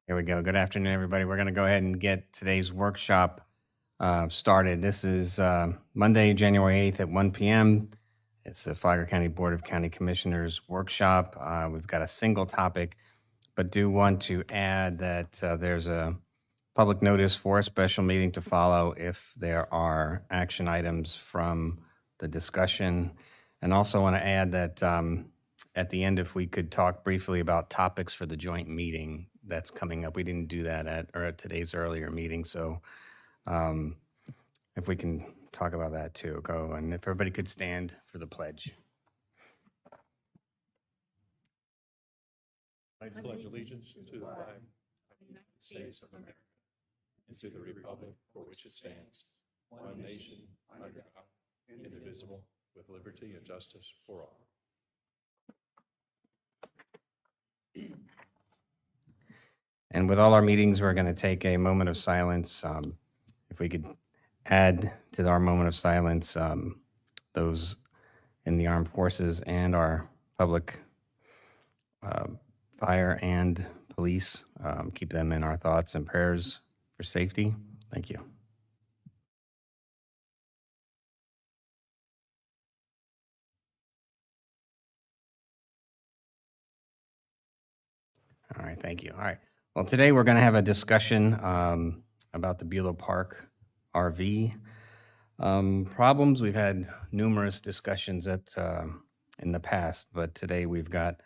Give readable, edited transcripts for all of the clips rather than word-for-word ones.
Here we go. Good afternoon, everybody. We're going to go ahead and get today's workshop started. This is Monday, January 8th at 1 p.m. It's the Flagler County Board of County Commissioners workshop. We've got a single topic, but do want to add that there's a public notice for a special meeting to follow if there are action items from the discussion. And also want to add that at the end, if we could talk briefly about topics for the joint meeting that's coming up. We didn't do that at today's earlier meeting, so if we can talk about that too, go. And if everybody could stand for the pledge. I pledge allegiance to the flag of the United States of America and to the republic for which it stands, one nation, under God, indivisible, with liberty and justice for all. And with all our meetings, we're going to take a moment of silence. If we could add to our moment of silence those in the armed forces and our public fire and police, keep them in our thoughts and prayers for safety. Thank you. All right, thank you. All right. Well, today we're going to have a discussion about the Bulow Park RV problems. We've had numerous discussions in the past, but today we've got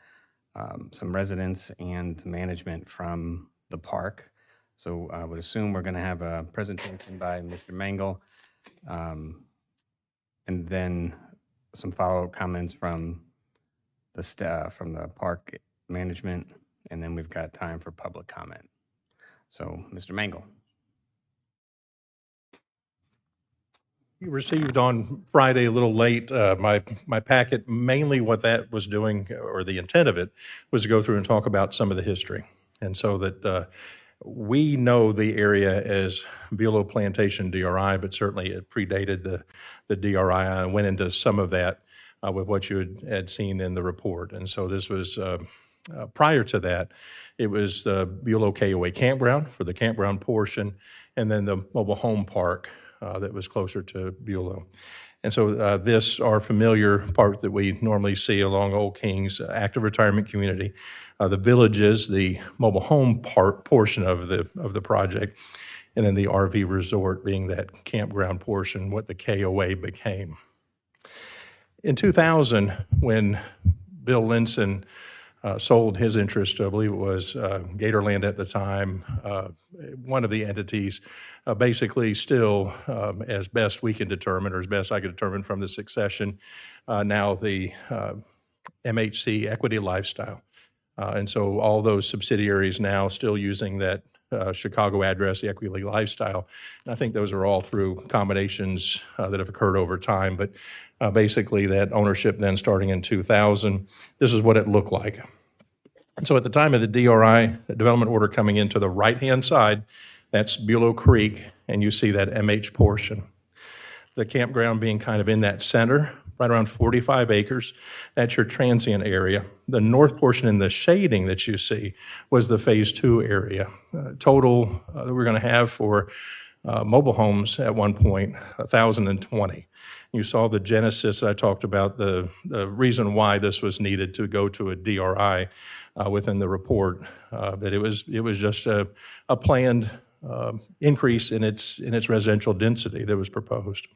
some residents and management from the park. So I would assume we're going to have a presentation by Mr. Mangle, and then some follow-up comments from the staff, from the park management, and then we've got time for public comment. So, Mr. Mangle. You received on Friday a little late my packet. Mainly what that was doing, or the intent of it, was to go through and talk about some of the history. And so that we know the area as Bulow Plantation DRI, but certainly it predated the DRI. I went into some of that with what you had seen in the report. And so this was, prior to that, it was the Bulow KOA campground for the campground portion, and then the mobile home park that was closer to Bulow. And so this, our familiar part that we normally see along Old Kings, active retirement community, the villages, the mobile home portion of the project, and then the RV resort being that campground portion, what the KOA became. In 2000, when Bill Linson sold his interest, I believe it was Gatorland at the time, one of the entities, basically still, as best we can determine, or as best I could determine from the succession, now the MHC Equity Lifestyle. And so all those subsidiaries now still using that Chicago address, the Equity Lifestyle. And I think those are all through combinations that have occurred over time. But basically that ownership then starting in 2000, this is what it looked like. And so at the time of the DRI, the development order coming into the right-hand side, that's Bulow Creek, and you see that MH portion. The campground being kind of in that center, right around 45 acres. That's your transient area. The north portion in the shading that you see was the Phase 2 area. Total that we're going to have for mobile homes at one point, 1,020. You saw the genesis I talked about, the reason why this was needed to go to a DRI within the report, that it was just a planned increase in its residential density that was proposed.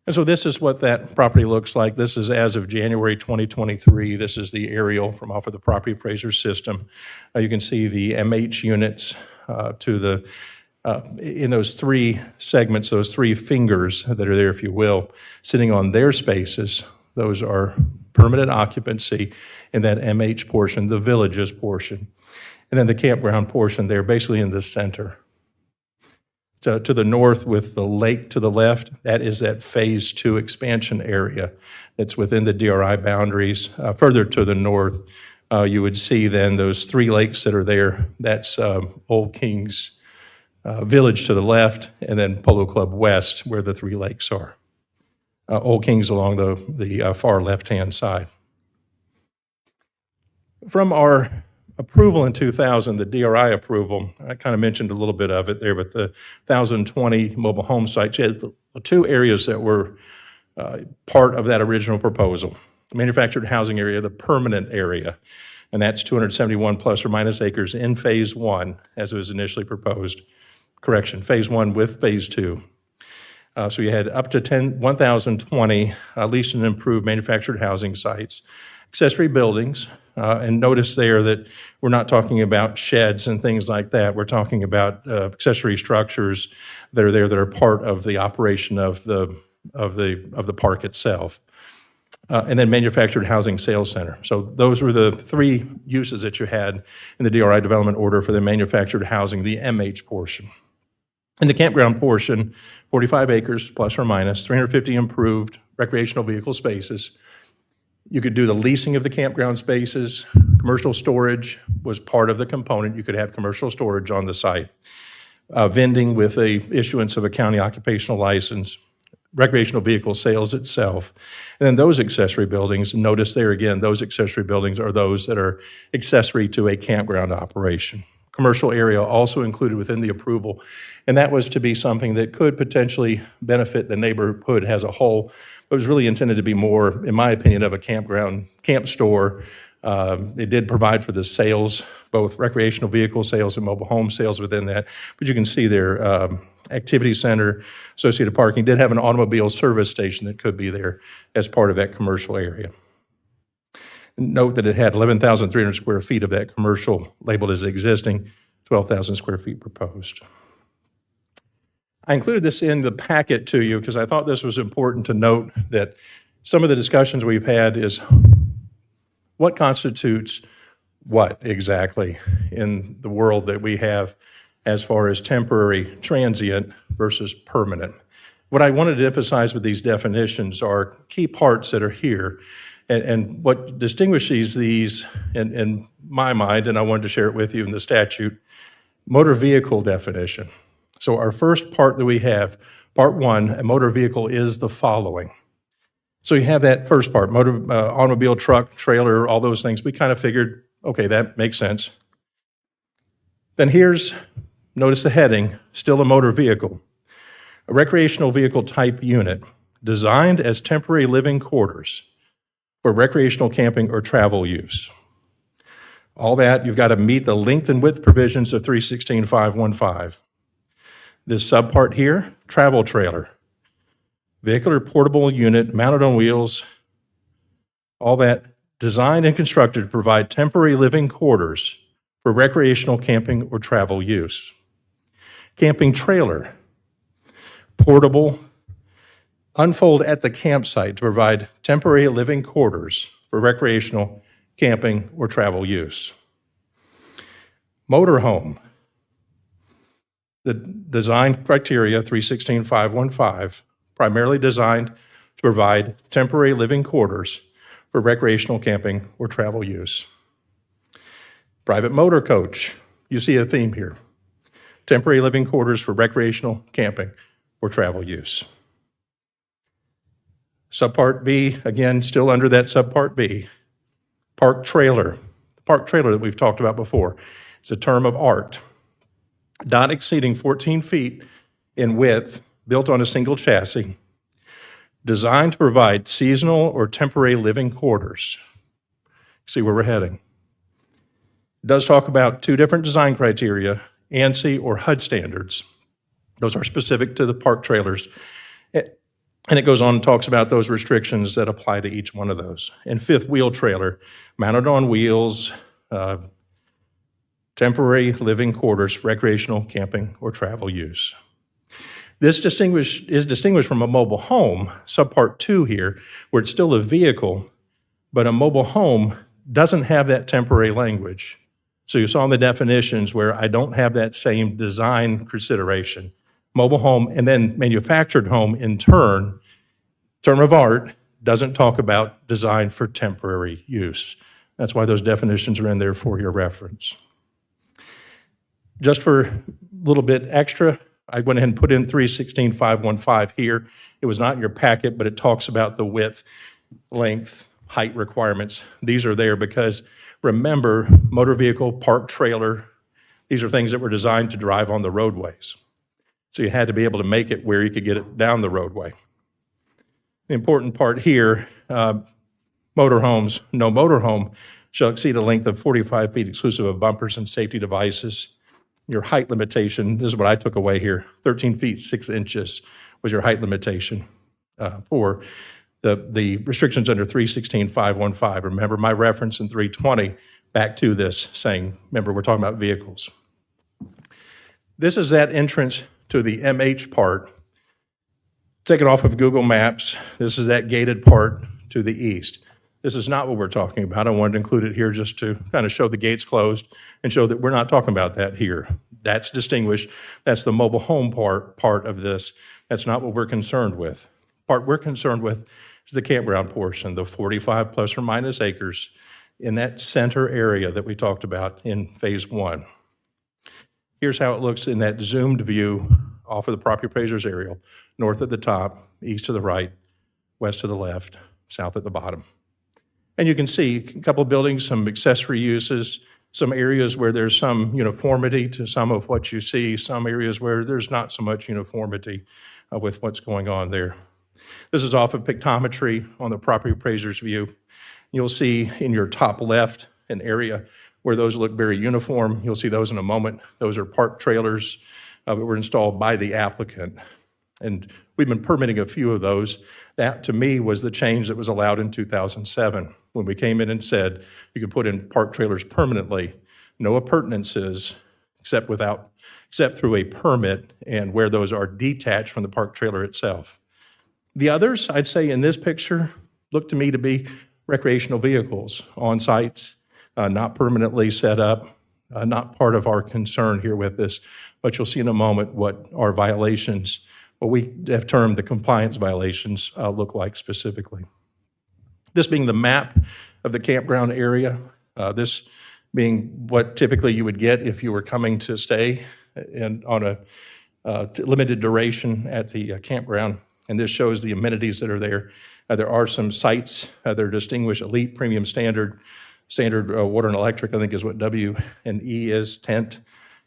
And so this is what that property looks like. This is as of January 2023. This is the aerial from off of the property appraiser system. You can see the MH units to the in those three segments, those three fingers that are there, if you will, sitting on their spaces. Those are permanent occupancy in that MH portion, the villages portion, and then the campground portion there, basically in the center. To the north with the lake to the left, that is that Phase 2 expansion area that's within the DRI boundaries. Further to the north, you would see then those three lakes that are there. That's Old Kings Village to the left, and then Polo Club West, where the three lakes are. Old Kings along the far left-hand side. From our approval in 2000, the DRI approval, I kind of mentioned a little bit of it there, but the 1,020 mobile home sites, you had the two areas that were part of that original proposal. The manufactured housing area, the permanent area, and that's 271 plus or minus acres in phase one as it was initially proposed. Correction, phase one with phase two. So you had up to 1,020 leased and improved manufactured housing sites, accessory buildings, and notice there that we're not talking about sheds and things like that. We're talking about accessory structures that are there that are part of the operation of the park itself. And then manufactured housing sales center. So those were the three uses that you had in the DRI development order for the manufactured housing, the MH portion. In the campground portion, 45 acres plus or minus, 350 improved recreational vehicle spaces. You could do the leasing of the campground spaces. Commercial storage was part of the component. You could have commercial storage on the site. Vending with a issuance of a county occupational license. Recreational vehicle sales itself. And then those accessory buildings, notice there again, those accessory buildings are those that are accessory to a campground operation. Commercial area also included within the approval, and that was to be something that could potentially benefit the neighborhood as a whole, but was really intended to be more, in my opinion, of a campground, camp store. It did provide for the sales, both recreational vehicle sales and mobile home sales within that, but you can see there, activity center, associated parking, did have an automobile service station that could be there as part of that commercial area. Note that it had 11,300 square feet of that commercial labeled as existing, 12,000 square feet proposed. I included this in the packet to you because I thought this was important to note that some of the discussions we've had is what constitutes what exactly in the world that we have as far as temporary, transient versus permanent. What I wanted to emphasize with these definitions are key parts that are here. And what distinguishes these, in my mind, and I wanted to share it with you in the statute, motor vehicle definition. So our first part that we have, part one, a motor vehicle is the following. So you have that first part, motor, automobile, truck, trailer, all those things. We kind of figured, okay, that makes sense. Then here's, notice the heading, still a motor vehicle. A recreational vehicle type unit designed as temporary living quarters for recreational camping or travel use. All that, you've got to meet the length and width provisions of 316.515. This subpart here, travel trailer. Vehicular portable unit mounted on wheels, all that designed and constructed to provide temporary living quarters for recreational camping or travel use. Camping trailer, portable, unfold at the campsite to provide temporary living quarters for recreational camping or travel use. Motorhome, the design criteria 316.515, primarily designed to provide temporary living quarters for recreational camping or travel use. Private motor coach, you see a theme here. Temporary living quarters for recreational camping or travel use. Subpart B, again, still under that subpart B. Park trailer. The park trailer that we've talked about before. It's a term of art. Not exceeding 14 feet in width, built on a single chassis, designed to provide seasonal or temporary living quarters. See where we're heading. It does talk about two different design criteria, ANSI or HUD standards. Those are specific to the park trailers. And it goes on and talks about those restrictions that apply to each one of those. And fifth wheel trailer, mounted on wheels, temporary living quarters, recreational camping or travel use. This is distinguished from a mobile home, subpart 2 here, where it's still a vehicle, but a mobile home doesn't have that temporary language. So you saw in the definitions where I don't have that same design consideration. Mobile home and then manufactured home in turn, term of art, doesn't talk about design for temporary use. That's why those definitions are in there for your reference. Just for a little bit extra, I went ahead and put in 316.515 here. It was not in your packet, but it talks about the width, length, height requirements. These are there because Remember, motor vehicle, parked trailer, these are things that were designed to drive on the roadways. So you had to be able to make it where you could get it down the roadway. The important part here, motorhomes, no motorhome shall exceed a length of 45 feet exclusive of bumpers and safety devices. Your height limitation, this is what I took away here, 13 feet 6 inches was your height limitation for the restrictions under 316.515. Remember my reference in 320 back to this saying, remember, we're talking about vehicles. This is that entrance to the MH part. Taken off of Google Maps. This is that gated part to the east. This is not what we're talking about. I wanted to include it here just to kind of show the gates closed and show that we're not talking about that here. That's distinguished. That's the mobile home part of this. That's not what we're concerned with. Part we're concerned with is the campground portion, the 45 plus or minus acres in that center area that we talked about in phase 1. Here's how it looks in that zoomed view off of the property appraiser's aerial, north at the top, east to the right, west to the left, south at the bottom. And you can see a couple of buildings, some accessory uses, some areas where there's some uniformity to some of what you see, some areas where there's not so much uniformity with what's going on there. This is off of pictometry on the property appraiser's view. You'll see in your top left an area where those look very uniform. You'll see those in a moment. Those are parked trailers that were installed by the applicant. And we've been permitting a few of those. That, to me, was the change that was allowed in 2007, when we came in and said you could put in parked trailers permanently, no appurtenances, except through a permit, and where those are detached from the parked trailer itself. The others, I'd say in this picture, look to me to be recreational vehicles on sites, not permanently set up, not part of our concern here with this, but you'll see in a moment what our violations, what we have termed the compliance violations, look like specifically. This being the map of the campground area, this being what typically you would get if you were coming to stay on a limited duration at the campground. And this shows the amenities that are there. There are some sites that are distinguished elite, premium, standard water and electric, I think is what W and E is, tent,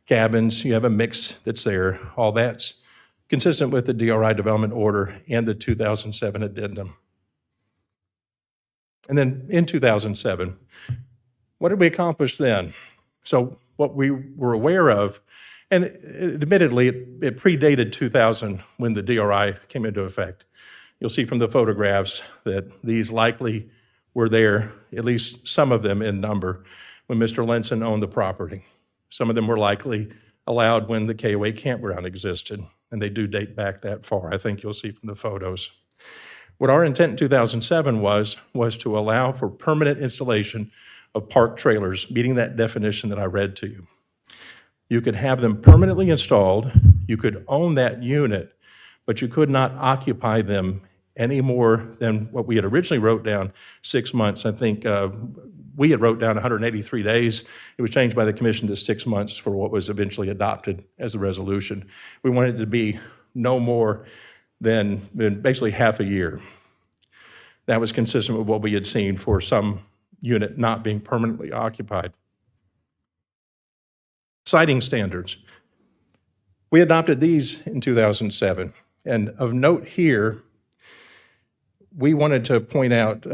cabins. You have a mix that's there. All that's consistent with the DRI development order and the 2007 addendum. And then in 2007, what did we accomplish then? So what we were aware of, and admittedly, it predated 2000 when the DRI came into effect. You'll see from the photographs that these likely were there, at least some of them in number, when Mr. Lenson owned the property. Some of them were likely allowed when the KOA campground existed, and they do date back that far. I think you'll see from the photos. What our intent in 2007 was to allow for permanent installation of parked trailers, meeting that definition that I read to you. You could have them permanently installed, you could own that unit, but you could not occupy them any more than what we had originally wrote down, 6 months. I think we had wrote down 183 days. It was changed by the commission to 6 months for what was eventually adopted as a resolution. We wanted it to be no more than basically half a year. That was consistent with what we had seen for some unit not being permanently occupied. Siting standards. We adopted these in 2007. And of note here, we wanted to point out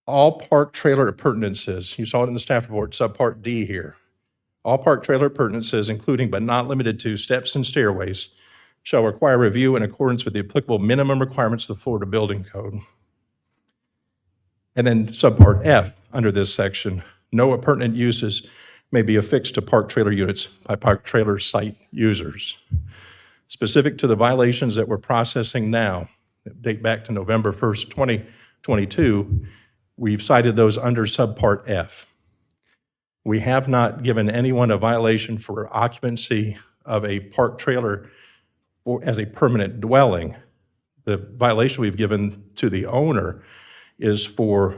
all parked trailer appurtenances. You saw it in the staff report, subpart D here. All parked trailer appurtenances, including but not limited to steps and stairways, shall require review in accordance with the applicable minimum requirements of the Florida Building Code. And then subpart F under this section, no appurtenant uses may be affixed to parked trailer units by parked trailer site users. Specific to the violations that we're processing now, that date back to November 1st, 2022, we've cited those under subpart F. We have not given anyone a violation for occupancy of a parked trailer or as a permanent dwelling. The violation we've given to the owner is for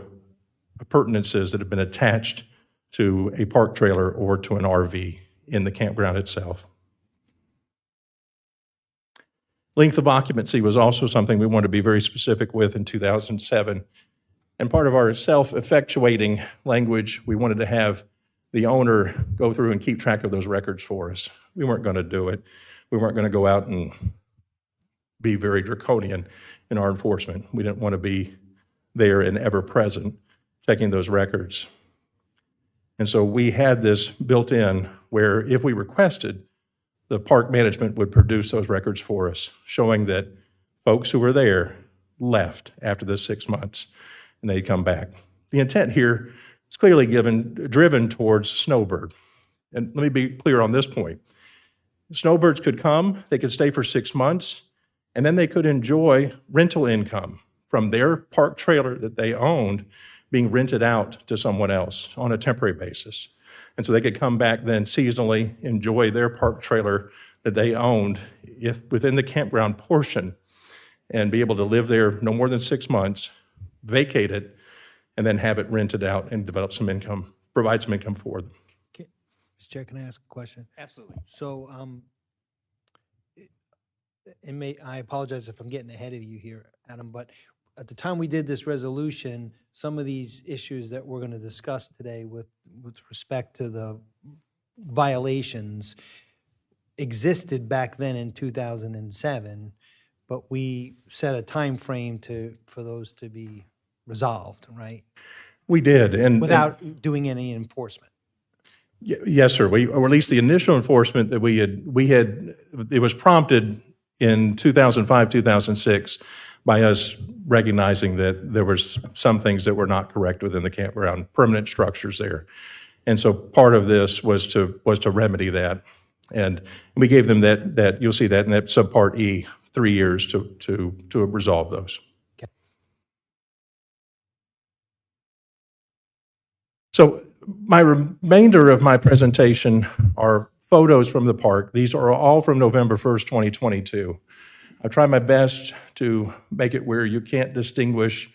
appurtenances that have been attached to a parked trailer or to an RV in the campground itself. Length of occupancy was also something we wanted to be very specific with in 2007. And part of our self-effectuating language, we wanted to have the owner go through and keep track of those records for us. We weren't going to do it. We weren't going to go out and be very draconian in our enforcement. We didn't want to be there and ever present checking those records. And so we had this built in where if we requested, the park management would produce those records for us, showing that folks who were there left after the 6 months and they'd come back. The intent here is clearly driven towards snowbird. And let me be clear on this point. Snowbirds could come, they could stay for 6 months, and then they could enjoy rental income from their park trailer that they owned being rented out to someone else on a temporary basis. And so they could come back then seasonally, enjoy their park trailer that they owned if within the campground portion, and be able to live there no more than 6 months, vacate it, and then have it rented out and develop some income, provide some income for them. Mr. Chair, can I ask a question? Absolutely. So, I apologize if I'm getting ahead of you here, Adam, but at the time we did this resolution, some of these issues that we're going to discuss today with respect to the violations existed back then in 2007, but we set a time frame for those to be resolved, right? We did, and Without doing any enforcement. yes, sir. Or at least the initial enforcement that we had, it was prompted in 2005, 2006 by us recognizing that there was some things that were not correct within the campground, permanent structures there. And so part of this was to remedy that. And we gave them that you'll see that in that subpart E, 3 years to resolve those. Okay. So my remainder of my presentation are photos from the park. These are all from November 1st, 2022. I try my best to make it where you can't distinguish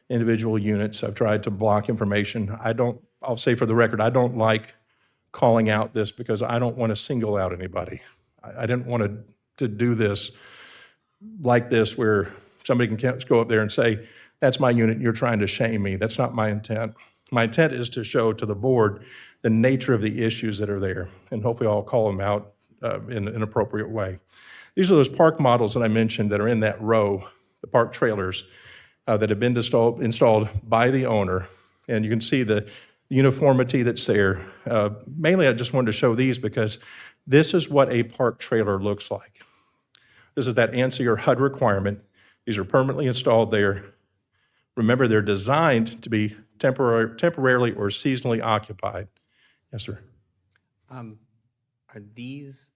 individual units. I've tried to block information. I'll say for the record, I don't like calling out this because I don't want to single out anybody. I didn't want to do this like this where somebody can go up there and say, that's my unit, and you're trying to shame me. That's not my intent. My intent is to show to the board the nature of the issues that are there, and hopefully I'll call them out in an appropriate way. These are those park models that I mentioned that are in that row, the park trailers that have been installed by the owner. And you can see the uniformity that's there. Mainly, I just wanted to show these because this is what a park trailer looks like. This is that ANSI or HUD requirement. These are permanently installed there. Remember, they're designed to be temporarily or seasonally occupied. Yes, sir. Are these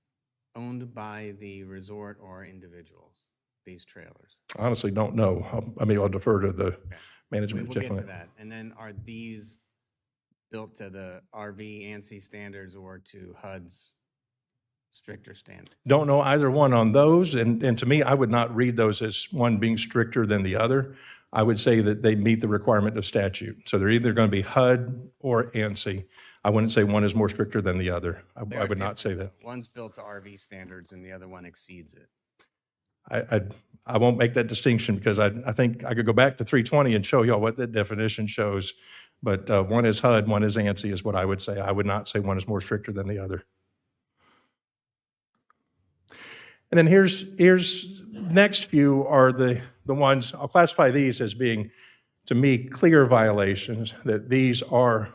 owned by the resort or individuals, these trailers? Honestly, don't know. I'll defer to the management. We'll get to that. And then are these built to the RV ANSI standards or to HUD's stricter standards? Don't know either one on those. And to me, I would not read those as one being stricter than the other. I would say that they meet the requirement of statute. So they're either going to be HUD or ANSI. I wouldn't say one is more stricter than the other. I would not say that. One's built to RV standards and the other one exceeds it. I won't make that distinction because I think I could go back to 320 and show y'all what that definition shows. But one is HUD, one is ANSI is what I would say. I would not say one is more stricter than the other. And then here's next few are the ones, I'll classify these as being, to me, clear violations, that these are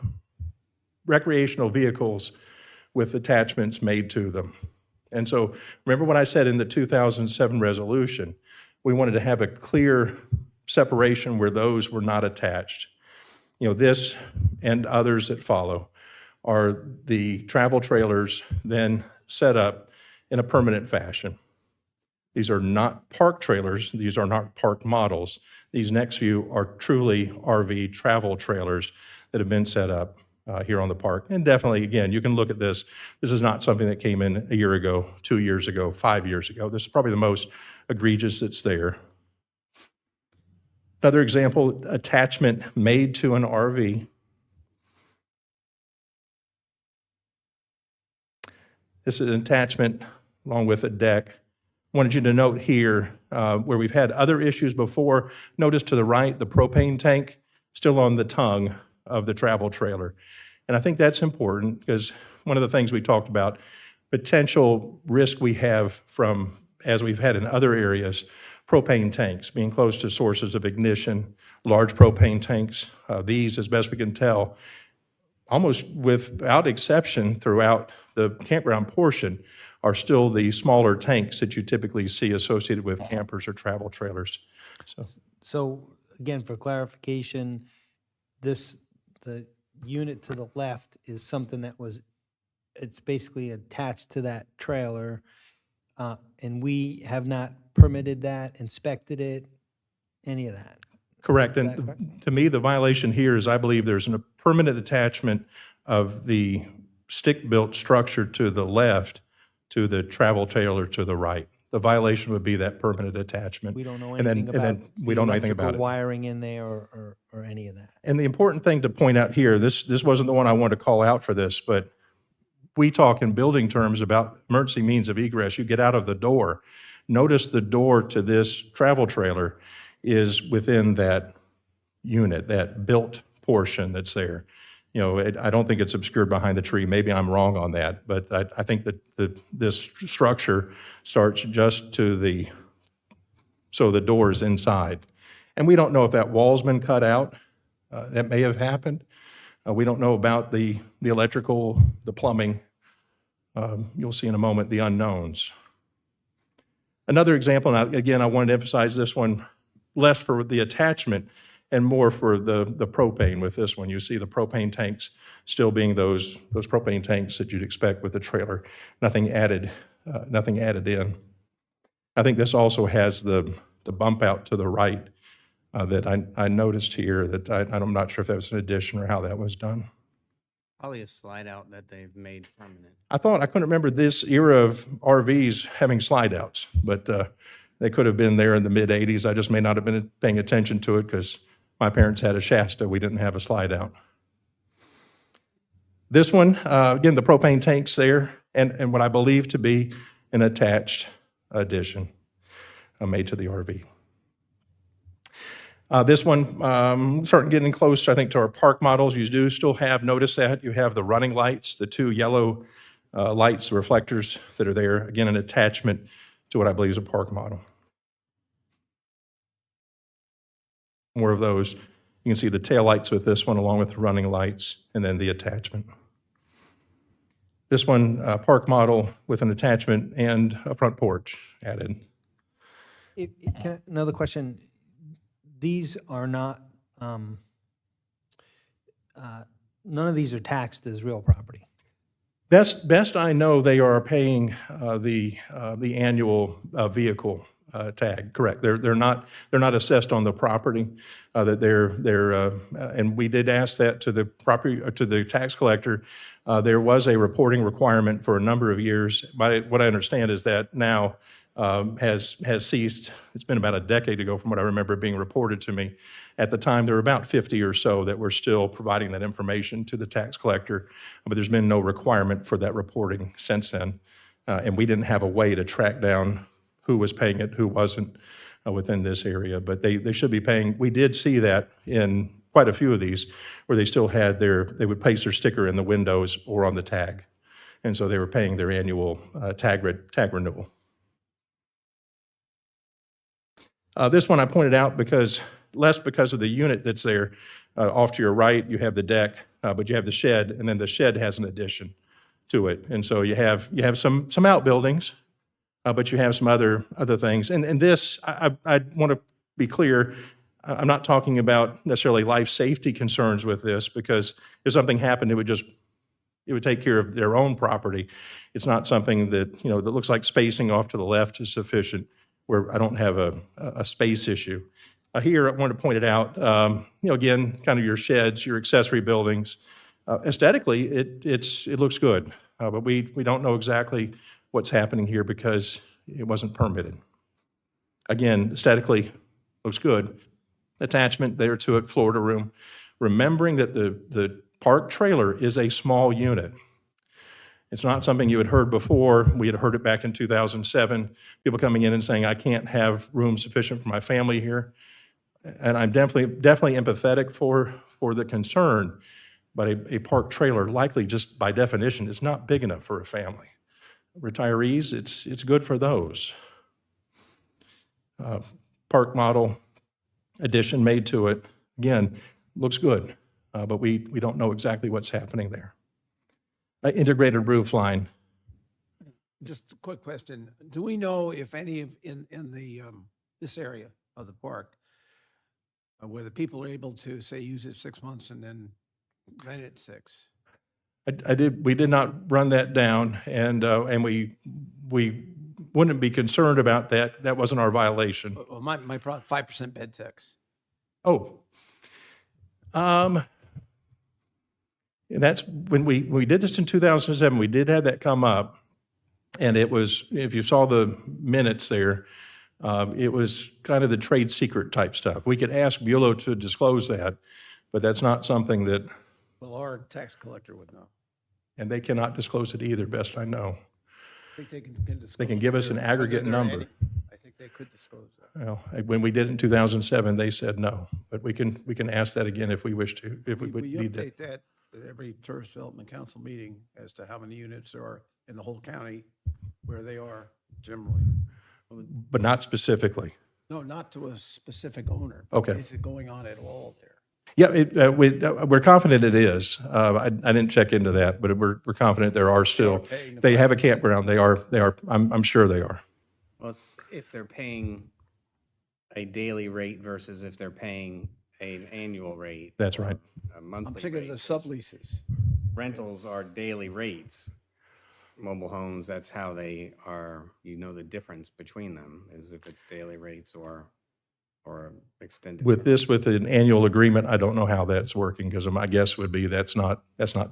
recreational vehicles with attachments made to them. And so remember what I said in the 2007 resolution, we wanted to have a clear separation where those were not attached. You know, this and others that follow are the travel trailers then set up in a permanent fashion. These are not park trailers. These are not park models. These next few are truly RV travel trailers that have been set up here on the park. And definitely, again, you can look at this. This is not something that came in a year ago, 2 years ago, 5 years ago. This is probably the most egregious that's there. Another example, attachment made to an RV. This is an attachment along with a deck. Wanted you to note here where we've had other issues before. Notice to the right, the propane tank. still on the tongue of the travel trailer. And I think that's important because one of the things we talked about, potential risk we have from, as we've had in other areas, propane tanks, being close to sources of ignition, large propane tanks. These, as best we can tell, almost without exception throughout the campground portion, are still the smaller tanks that you typically see associated with campers or travel trailers. So again, for clarification, the unit to the left is something that it's basically attached to that trailer, and we have not permitted that, inspected it, any of that. Correct. Is that And correct? to me, the violation here is I believe there's a permanent attachment of the stick-built structure to the left to the travel trailer to the right. The violation would be that permanent attachment. We don't know And then- anything and about then we don't know anything electrical about it. wiring in there or any of that. And the important thing to point out here, this wasn't the one I wanted to call out for this, but we talk in building terms about emergency means of egress. You get out of the door. Notice the door to this travel trailer is within that unit, that built portion that's there. You know, I don't think it's obscured behind the tree. Maybe I'm wrong on that, but I think that this structure starts just to so the door is inside. And we don't know if that wall's been cut out. That may have happened. We don't know about the electrical, the plumbing. You'll see in a moment the unknowns. Another example, and again, I wanted to emphasize this one less for the attachment and more for the propane with this one. You see the propane tanks still being those propane tanks that you'd expect with the trailer. Nothing added in. I think this also has the bump out to the right that I noticed here that I'm not sure if that was an addition or how that was done. Probably a slide out that they've made permanent. I couldn't remember this era of RVs having slide outs, but they could have been there in the mid-'80s. I just may not have been paying attention to it because my parents had a Shasta. We didn't have a slide out. This one, again, the propane tank's there, and what I believe to be an attached addition made to the RV. This one, starting getting close, I think, to our park models. You do still have, notice that, you have the running lights, the two yellow lights, reflectors that are there. Again, an attachment to what I believe is a park model. More of those. You can see the tail lights with this one along with the running lights and then the attachment. This one, park model with an attachment and a front porch added. Another question. These are not, none of these are taxed as real property. Best I know, they are paying the annual vehicle tag. Correct. They're not assessed on the property. That and we did ask that to the to the tax collector. There was a reporting requirement for a number of years. What I understand is that now has ceased. It's been about a decade ago from what I remember being reported to me. At the time, there were about 50 or so that were still providing that information to the tax collector, but there's been no requirement for that reporting since then. And we didn't have a way to track down who was paying it, who wasn't within this area, but they should be paying. We did see that in quite a few of these where they still had they would place their sticker in the windows or on the tag. And so they were paying their annual tag renewal. This one I pointed out because of the unit that's there. Off to your right, you have the deck, but you have the shed, and then the shed has an addition to it. And so you have some outbuildings, but you have some other things. And this, I want to be clear, I'm not talking about necessarily life safety concerns with this, because if something happened, it would take care of their own property. It's not something that, that looks like spacing off to the left is sufficient, where I don't have a space issue. Here, I want to point it out, again, kind of your sheds, your accessory buildings. Aesthetically, it looks good, but we don't know exactly what's happening here because it wasn't permitted. Again, aesthetically, looks good. Attachment there to it, floor to room. Remembering that the park trailer is a small unit. It's not something you had heard before. We had heard it back in 2007, people coming in and saying, I can't have room sufficient for my family here. And I'm definitely empathetic for the concern, but a park trailer likely just by definition is not big enough for a family. Retirees, it's good for those. Park model addition made to it, again, looks good, but we don't know exactly what's happening there. Integrated roof line, Just a quick question. Do we know if any of, in the, this area of the park, where the people are able to, say, use it 6 months and then rent it 6? we did not run that down, and we wouldn't be concerned about that. That wasn't our violation. Well, my problem, 5% bed tax. Oh. And that's when we did this in 2007, we did have that come up, and it was, if you saw the minutes there, it was kind of the trade secret type stuff. We could ask Bulow to disclose that, but that's not something that, Well, our tax collector would know. and they cannot disclose it either, best I know. I think they can disclose. They can give us an whether aggregate there are number. any. I think they could disclose that. Well, when we did it in 2007, they said no, but we can ask that again if we wish to, if we would Will you need that. update that at every Tourist Development Council meeting as to how many units there are in the whole county, where they are generally? But not specifically. No, not to a specific owner. Okay. Is it going on at all there? Yeah, we're confident it is. I didn't check into that, but we're confident there are still. paying the They have a campground. They are. I'm sure they are. Well, it's if they're paying a daily rate versus if they're paying an annual rate. That's right. A I'm monthly thinking of rate. the subleases. Rentals are daily rates. Mobile homes, that's how they are, the difference between them is if it's daily rates or extended. With this, with an annual agreement, I don't know how that's working, because my guess would be that's not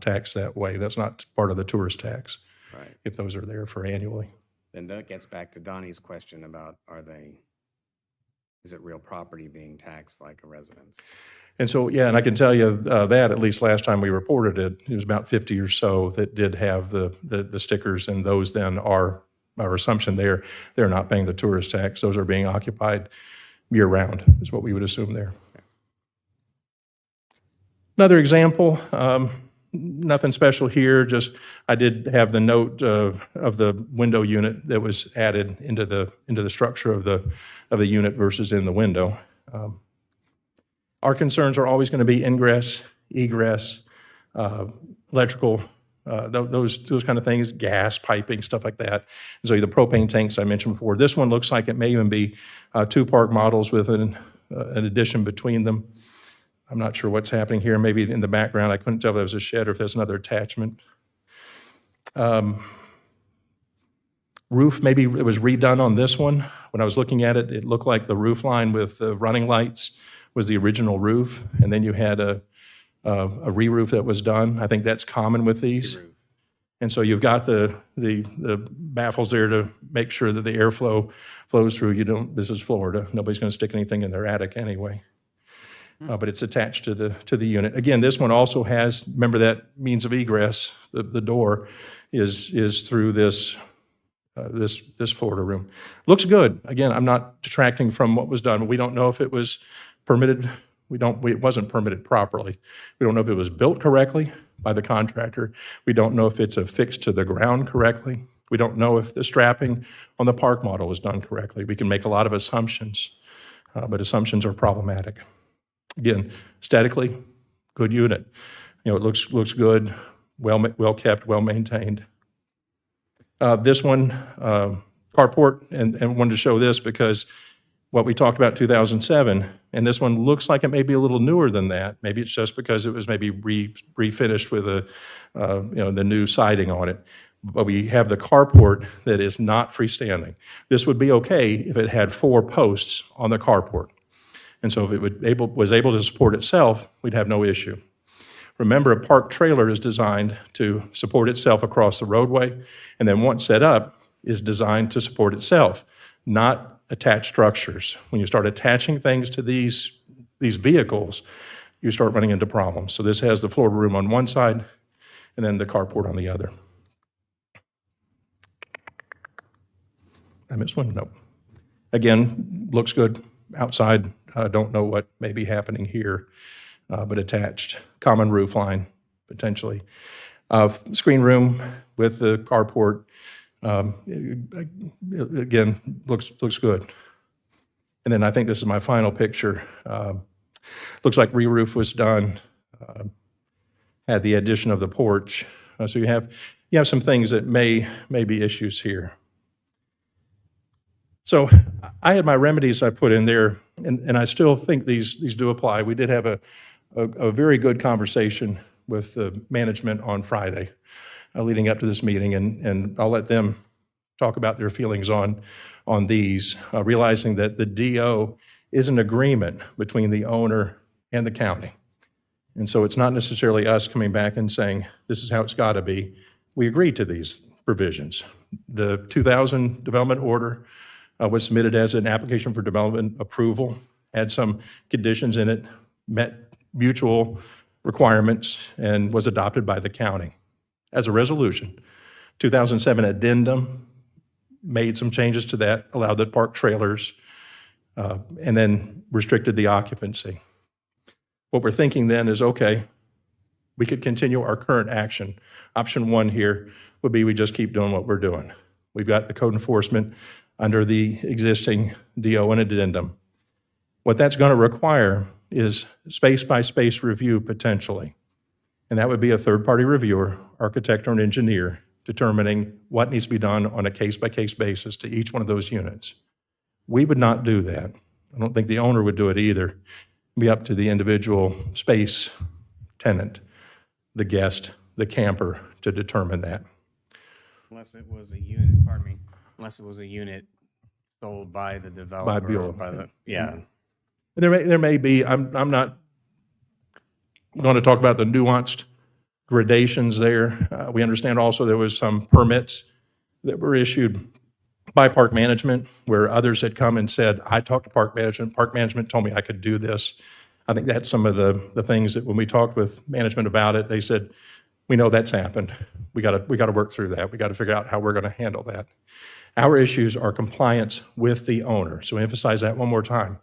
taxed that way. That's not part of the tourist tax, Right. if those are there for annually. Then that gets back to Donnie's question about is it real property being taxed like a residence? And so, yeah, and I can tell you that at least last time we reported it, it was about 50 or so that did have the stickers, and those then are, our assumption they're not paying the tourist tax. Those are being occupied year-round, is what we would assume there. Another example, nothing special here, just I did have the note of the window unit that was added into the structure of the unit versus in the window. Our concerns are always going to be ingress, egress, electrical, those kind of things, gas, piping, stuff like that. So the propane tanks I mentioned before. This one looks like it may even be two park models with an addition between them. I'm not sure what's happening here. Maybe in the background, I couldn't tell if it was a shed or if there's another attachment. Roof, maybe it was redone on this one. When I was looking at it, it looked like the roof line with the running lights was the original roof, and then you had a re-roof that was done. I think that's common with these. And so you've got the baffles there to make sure that the airflow flows through. This is Florida. Nobody's going to stick anything in their attic anyway. But it's attached to the unit. Again, this one also has, remember that means of egress, the door is through this Florida room. Looks good. Again, I'm not detracting from what was done. We don't know if it was permitted. It wasn't permitted properly. We don't know if it was built correctly by the contractor. We don't know if it's affixed to the ground correctly. We don't know if the strapping on the park model was done correctly. We can make a lot of assumptions, but assumptions are problematic. Again, aesthetically, good unit. It looks good, well kept, well maintained. This one, carport, and wanted to show this because what we talked about 2007, and this one looks like it may be a little newer than that. Maybe it's just because it was maybe refinished with the new siding on it. But we have the carport that is not freestanding. This would be okay if it had 4 posts on the carport. And so if it was able to support itself, we'd have no issue. Remember, a park trailer is designed to support itself across the roadway, and then once set up, is designed to support itself, not attached structures. When you start attaching things to these vehicles, you start running into problems. So this has the Florida room on one side, and then the carport on the other. I missed one? No. Again, looks good outside. Don't know what may be happening here, but attached. Common roof line, potentially. Screen room with the carport, again, looks good. And then I think this is my final picture. Looks like re-roof was done, had the addition of the porch. So you have some things that may be issues here. So I had my remedies I put in there, and I still think these do apply. We did have a very good conversation with the management on Friday leading up to this meeting, and I'll let them talk about their feelings on these, realizing that the DO is an agreement between the owner and the county. And so it's not necessarily us coming back and saying, this is how it's got to be. We agreed to these provisions. The 2000 development order was submitted as an application for development approval, had some conditions in it, met mutual requirements, and was adopted by the county as a resolution. 2007 addendum made some changes to that, allowed the park trailers, and then restricted the occupancy. What we're thinking then is, okay, we could continue our current action. Option one here would be we just keep doing what we're doing. We've got the code enforcement under the existing DO and addendum. What that's going to require is space-by-space review potentially. And that would be a third-party reviewer, architect or an engineer, determining what needs to be done on a case-by-case basis to each one of those units. We would not do that. I don't think the owner would do it either. It'd be up to the individual space tenant, the guest, the camper, to determine that. Unless it was a unit, pardon me, unless it was a unit sold by the developer. Builder. Yeah. There may be, I'm not going to talk about the nuanced gradations there. We understand also there was some permits that were issued by park management where others had come and said, I talked to park management told me I could do this. I think that's some of the things that when we talked with management about it, they said, we know that's happened. We got to work through that. We got to figure out how we're going to handle that. Our issues are compliance with the owner. So emphasize that one more time.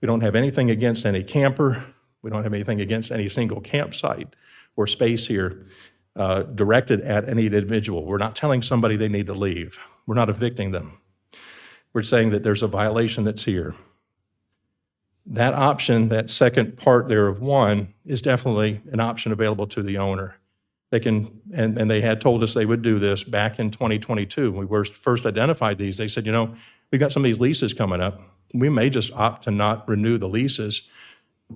We don't have anything against any camper. We don't have anything against any single campsite or space here directed at any individual. We're not telling somebody they need to leave. We're not evicting them. We're saying that there's a violation that's here. That option, that second part there of one, is definitely an option available to the owner. They can, and they had told us they would do this back in 2022. When we first identified these, they said, we've got some of these leases coming up. We may just opt to not renew the leases,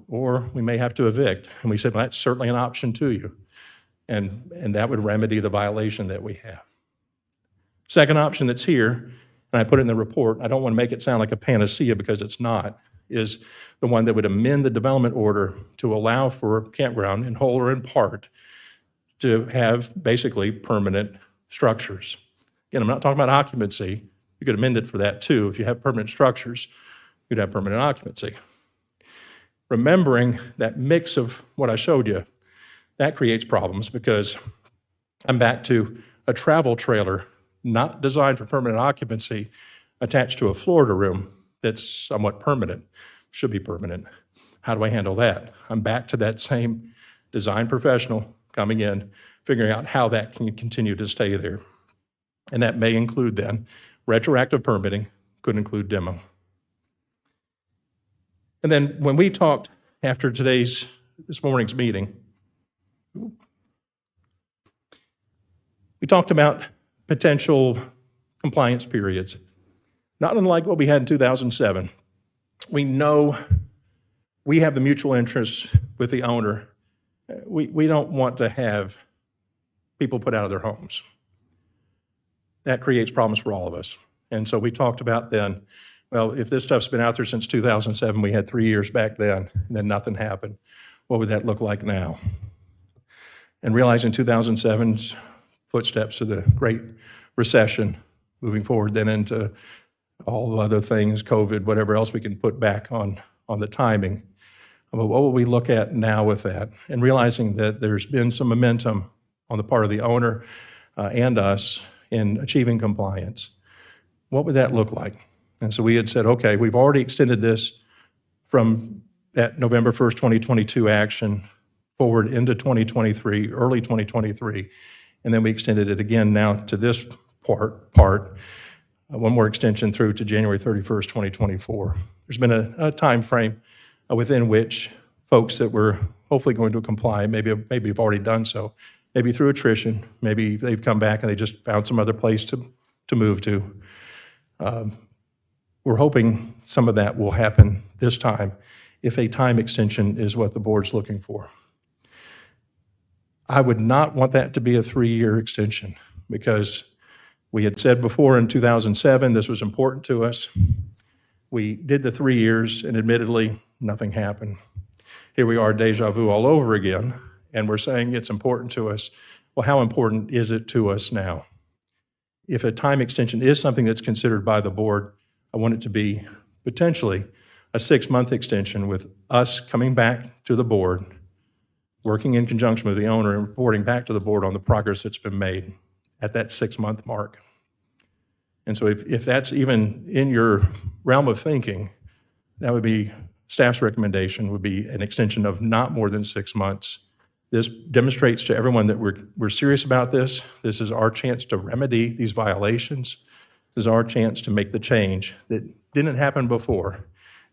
or we may have to evict. And we said, well, that's certainly an option to you. And that would remedy the violation that we have. Second option that's here, and I put it in the report, I don't want to make it sound like a panacea because it's not, is the one that would amend the development order to allow for a campground in whole or in part to have basically permanent structures. Again, I'm not talking about occupancy. You could amend it for that too. If you have permanent structures, you'd have permanent occupancy. Remembering that mix of what I showed you, that creates problems because I'm back to a travel trailer not designed for permanent occupancy attached to a Florida room that's somewhat permanent, should be permanent. How do I handle that? I'm back to that same design professional coming in, figuring out how that can continue to stay there. And that may include then retroactive permitting, could include demo. And then when we talked after this morning's meeting, we talked about potential compliance periods, not unlike what we had in 2007. We know we have the mutual interest with the owner. We don't want to have people put out of their homes. That creates problems for all of us. And so we talked about then, well, if this stuff's been out there since 2007, we had 3 years back then, and then nothing happened, what would that look like now? And realizing 2007's footsteps of the Great Recession, moving forward then into all other things, COVID, whatever else we can put back on the timing. But what will we look at now with that? And realizing that there's been some momentum on the part of the owner and us in achieving compliance. What would that look like? And so we had said, okay, we've already extended this from that November 1st, 2022 action forward into 2023, early 2023. And then we extended it again now to this part, one more extension through to January 31st, 2024. There's been a time frame within which folks that were hopefully going to comply, maybe have already done so, maybe through attrition, maybe they've come back and they just found some other place to move to. We're hoping some of that will happen this time if a time extension is what the board's looking for. I would not want that to be a 3-year extension because we had said before in 2007 this was important to us. We did the 3 years and admittedly nothing happened. Here we are, deja vu all over again, and we're saying it's important to us. Well, how important is it to us now? If a time extension is something that's considered by the board, I want it to be potentially a 6-month extension with us coming back to the board, working in conjunction with the owner and reporting back to the board on the progress that's been made at that 6-month mark. And so if that's even in your realm of thinking, that would be staff's recommendation would be an extension of not more than 6 months. This demonstrates to everyone that we're serious about this. This is our chance to remedy these violations. This is our chance to make the change that didn't happen before.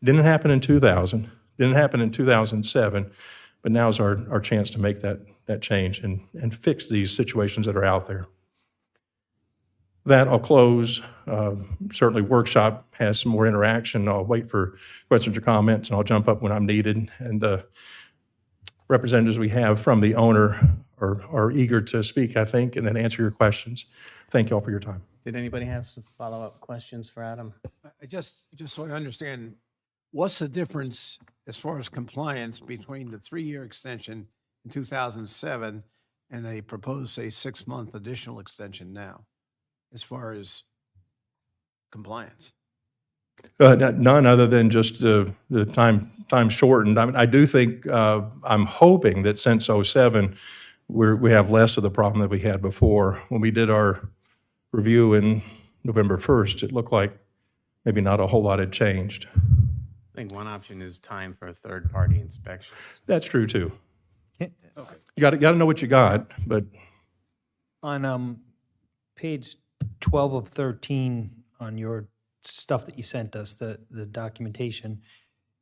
Didn't happen in 2000, didn't happen in 2007, but now is our chance to make that change and fix these situations that are out there. That I'll close. Certainly workshop has some more interaction. I'll wait for questions or comments and I'll jump up when I'm needed. And the representatives we have from the owner are eager to speak, I think, and then answer your questions. Thank you all for your time. Did anybody have some follow-up questions for Adam? I just so I understand, what's the difference as far as compliance between the 3-year extension in 2007 and a proposed, say, 6-month additional extension now, as far as compliance? None other than just the time shortened. I mean, I do think, I'm hoping that since '07, we have less of the problem that we had before. When we did our review in November 1st, it looked like maybe not a whole lot had changed. I think one option is time for third-party inspections. That's true too. Okay. You got to know what you got, but On page 12 of 13 on your stuff that you sent us, the documentation,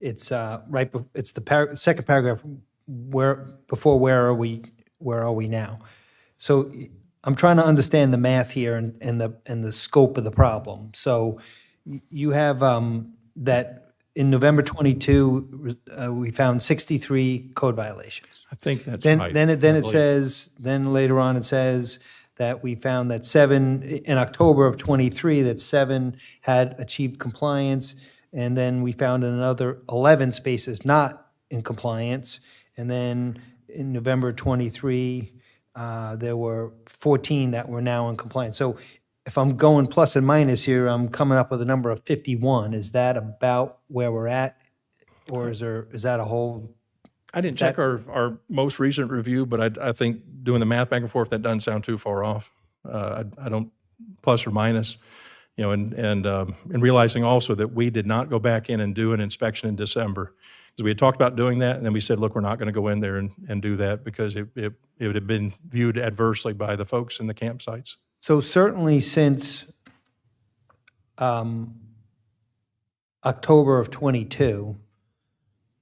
it's it's the second paragraph, where are we now? So I'm trying to understand the math here and the scope of the problem. So you have that in November 22, we found 63 code violations. I think that's Then, right. then I it believe. says, then later on it says that we found that 7, in October of '23, that 7 had achieved compliance, and then we found another 11 spaces not in compliance, and then in November '23, there were 14 that were now in compliance. So if I'm going plus and minus here, I'm coming up with a number of 51. Is that about where we're at, or is that a whole? I didn't check our most recent review, but I think doing the math back and forth, that doesn't sound too far off. I don't, plus or minus, and realizing also that we did not go back in and do an inspection in December. Because we had talked about doing that, and then we said, look, we're not going to go in there and do that because it would have been viewed adversely by the folks in the campsites. So certainly since October of '22,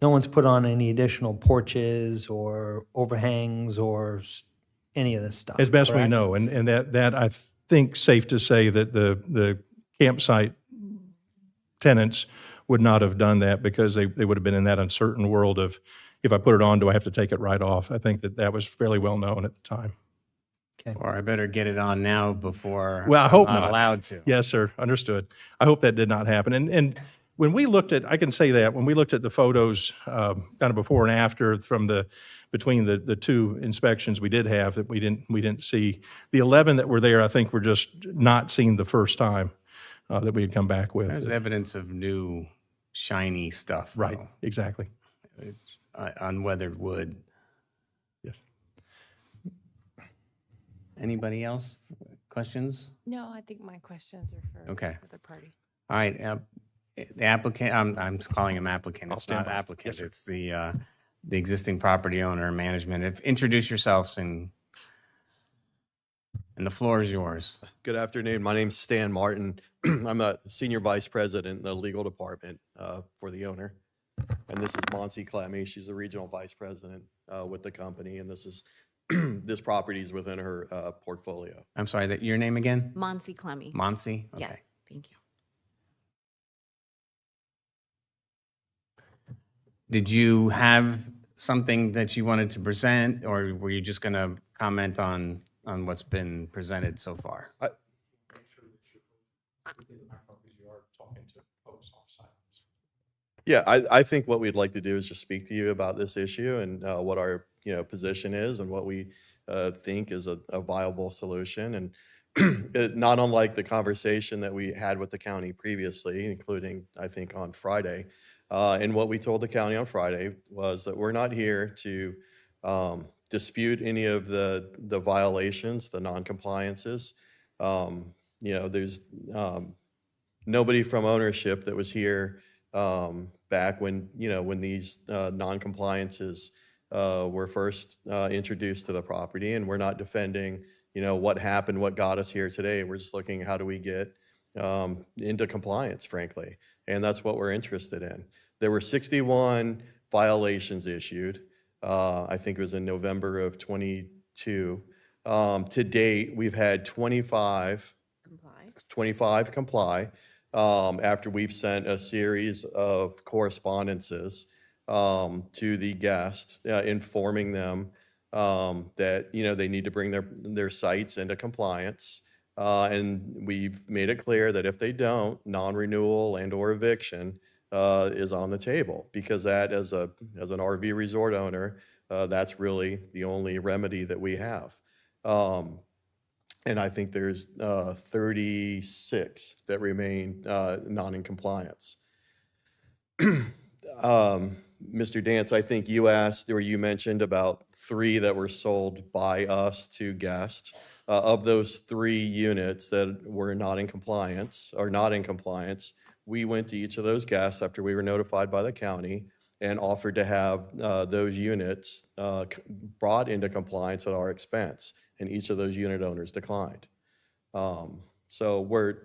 no one's put on any additional porches or overhangs or any of this stuff. As best we correct? know, and that I think safe to say that the campsite tenants would not have done that because they would have been in that uncertain world of, if I put it on, do I have to take it right off? I think that was fairly well known at the time. Or I better get it on now before Well, I hope I'm not not. allowed to. Yes, sir. Understood. I hope that did not happen. And when we looked at, I can say that, when we looked at the photos, kind of before and after from between the two inspections we did have, that we didn't see. The 11 that were there, I think, were just not seen the first time that we had come back with. There's evidence of new, shiny stuff. Though. Right, exactly. It's unweathered wood. Yes. Anybody else? Questions? No, I think my questions are for Okay. the party. All right. The applicant, I'm calling him applicant. I'll It's stand not by. Yes, applicant. sir. It's the existing property owner and management. If introduce yourselves and the floor is yours. Good afternoon. My name's Stan Martin. I'm a senior vice president in the legal department for the owner. And this is Monsi Clemmy. She's the regional vice president with the company. And this is this property is within her portfolio. I'm sorry, that your name again? Monsi Clemmy. Monsi? Okay. Yes, thank you. Did you have something that you wanted to present, or were you just going to comment on what's been presented so far? Yeah, I think what we'd like to do is just speak to you about this issue and what our position is and what we think is a viable solution. And not unlike the conversation that we had with the county previously, including, I think, on Friday. And what we told the county on Friday was that we're not here to dispute any of the violations, the non-compliances. There's nobody from ownership that was here back when these non-compliances were first introduced to the property, and we're not defending what happened, what got us here today. We're just looking how do we get into compliance, frankly, and that's what we're interested in. There were 61 violations issued. I think it was in November of 22. To date, we've had 25 comply. After we've sent a series of correspondences to the guests, informing them that they need to bring their sites into compliance, and we've made it clear that if they don't, non-renewal and/or eviction is on the table, because that, as an RV resort owner, that's really the only remedy that we have. And I think there's 36 that remain not in compliance. Mr. Dance, I think you asked or you mentioned about 3 that were sold by us to guests. Of those 3 units that were not in compliance, we went to each of those guests after we were notified by the county and offered to have those units brought into compliance at our expense, and each of those unit owners declined. So we're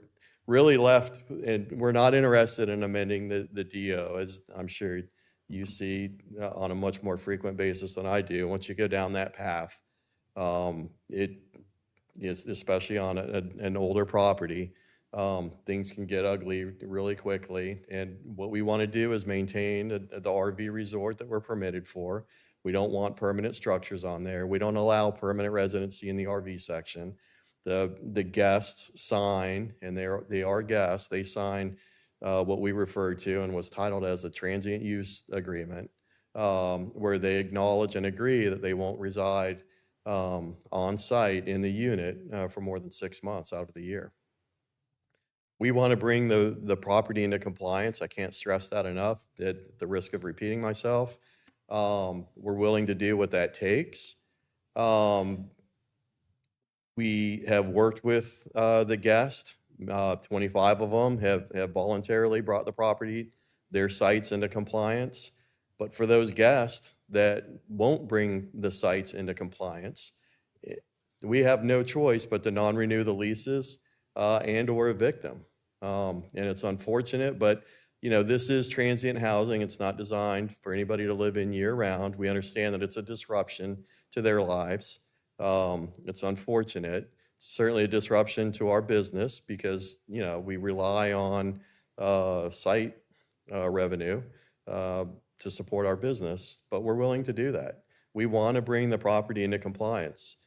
really left, and we're not interested in amending the DO, as I'm sure you see on a much more frequent basis than I do. Once you go down that path, it is, especially on an older property, things can get ugly really quickly. And what we want to do is maintain the RV resort that we're permitted for. We don't want permanent structures on there. We don't allow permanent residency in the RV section. The guests sign, and they are guests, they sign what we refer to and was titled as a transient use agreement, where they acknowledge and agree that they won't reside on site in the unit for more than 6 months out of the year. We want to bring the property into compliance. I can't stress that enough, at the risk of repeating myself. We're willing to do what that takes. We have worked with the guest. 25 of them have voluntarily brought the property, their sites, into compliance. But for those guests that won't bring the sites into compliance, we have no choice but to non-renew the leases and/or evict them. And it's unfortunate, but this is transient housing. It's not designed for anybody to live in year-round. We understand that it's a disruption to their lives. It's unfortunate. It's certainly a disruption to our business because we rely on site revenue to support our business, but we're willing to do that. We want to bring the property into compliance.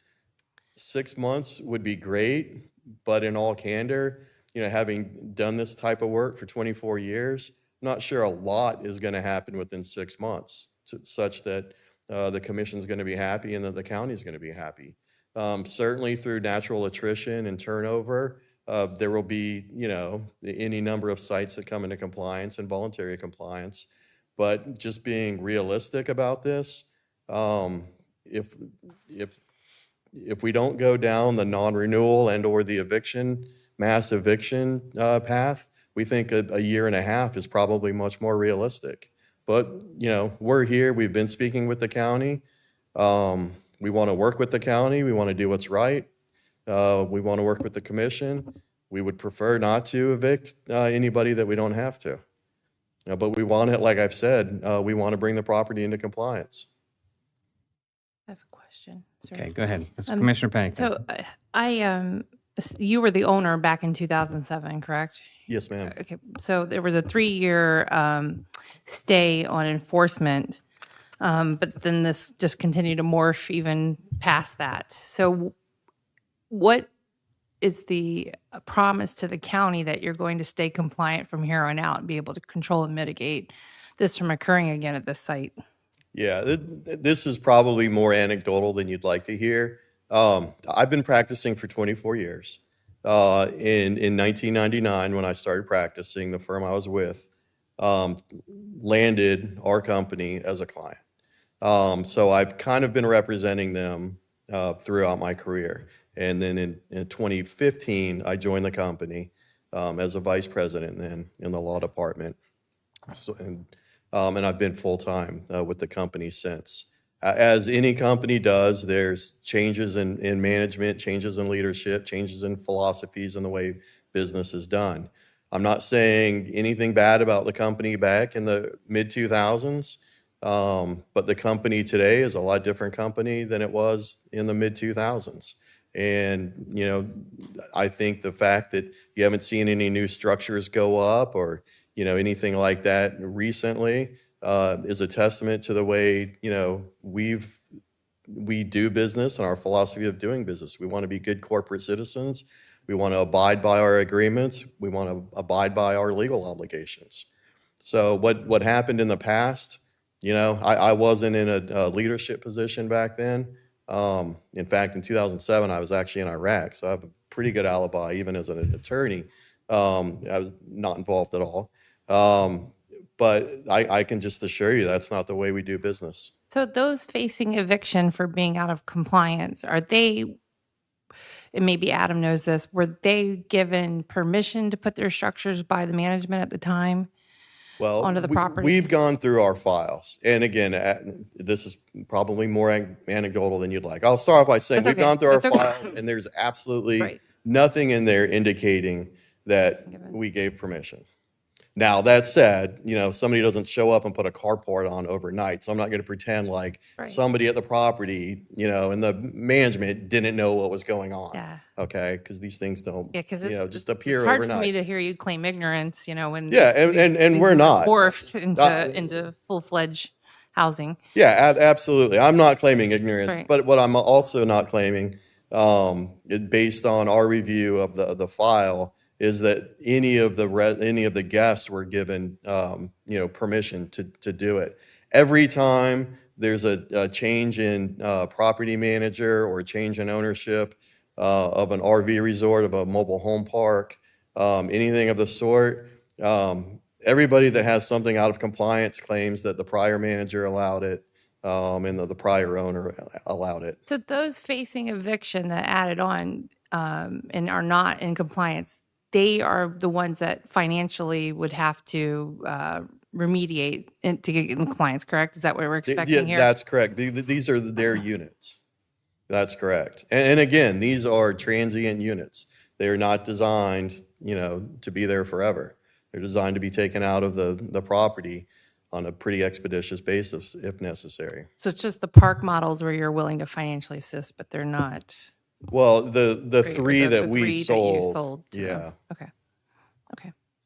6 months would be great, but in all candor, having done this type of work for 24 years, I'm not sure a lot is going to happen within 6 months, such that the commission's going to be happy and that the county's going to be happy. Certainly through natural attrition and turnover, there will be, any number of sites that come into compliance and voluntary compliance. But just being realistic about this, if we don't go down the non-renewal and/or the mass eviction path, We think a year and a half is probably much more realistic. But, you know, we're here, we've been speaking with the county. We want to work with the county, we want to do what's right. We want to work with the commission. We would prefer not to evict anybody that we don't have to. But we want it, like I've said, we want to bring the property into compliance. I have a question. Sir. Okay, go ahead. Commissioner Pennington. So you were the owner back in 2007, correct? Yes, ma'am. Okay, so there was a 3-year stay on enforcement, but then this just continued to morph even past that. So what is the promise to the county that you're going to stay compliant from here on out and be able to control and mitigate this from occurring again at this site? Yeah, this is probably more anecdotal than you'd like to hear. I've been practicing for 24 years. In 1999, when I started practicing, the firm I was with landed our company as a client. So I've kind of been representing them throughout my career. And then in 2015, I joined the company as a vice president then in the law department. And I've been full-time with the company since. As any company does, there's changes in management, changes in leadership, changes in philosophies and the way business is done. I'm not saying anything bad about the company back in the mid-2000s, but the company today is a lot different company than it was in the mid-2000s. And, you know, I think the fact that you haven't seen any new structures go up or, you know, anything like that recently is a testament to the way, you know, we do business and our philosophy of doing business. We want to be good corporate citizens. We want to abide by our agreements. We want to abide by our legal obligations. So what happened in the past, you know, I wasn't in a leadership position back then. In fact, in 2007, I was actually in Iraq, so I have a pretty good alibi, even as an attorney. I was not involved at all. But I can just assure you that's not the way we do business. So those facing eviction for being out of compliance, are they, and maybe Adam knows this, were they given permission to put their structures by the management at the time? Well, onto the property? We've gone through our files. And again, this is probably more anecdotal than you'd like. I'll start off by saying That's we've okay. gone through our That's okay. files and there's absolutely Right. nothing in there indicating that Given. we gave permission. Now, that said, you know, somebody doesn't show up and put a carport on overnight. So I'm not going to pretend like Right. somebody at the property, you know, and the management didn't know what was going on. Yeah. Okay. Because these things don't, Yeah, because you know, just appear it's hard overnight. for me to hear you claim ignorance, you know, when Yeah, and we're not. morphed into full-fledged housing. Yeah, absolutely. I'm not claiming ignorance, Right. but what I'm also not claiming, based on our review of the file, is that any of the guests were given, you know, permission to do it. Every time there's a change in property manager or a change in ownership of an RV resort, of a mobile home park, anything of the sort, everybody that has something out of compliance claims that the prior manager allowed it, and the prior owner allowed it. So those facing eviction that added on and are not in compliance, they are the ones that financially would have to remediate to get in compliance, correct? Is that what we're expecting here? That's correct. These are their units. That's correct. And again, these are transient units. They are not designed, you know, to be there forever. They're designed to be taken out of the property on a pretty expeditious basis if necessary. So it's just the park models where you're willing to financially assist, but they're not. Well, the Right, three the that three we that you sold, sold to them. yeah. Okay.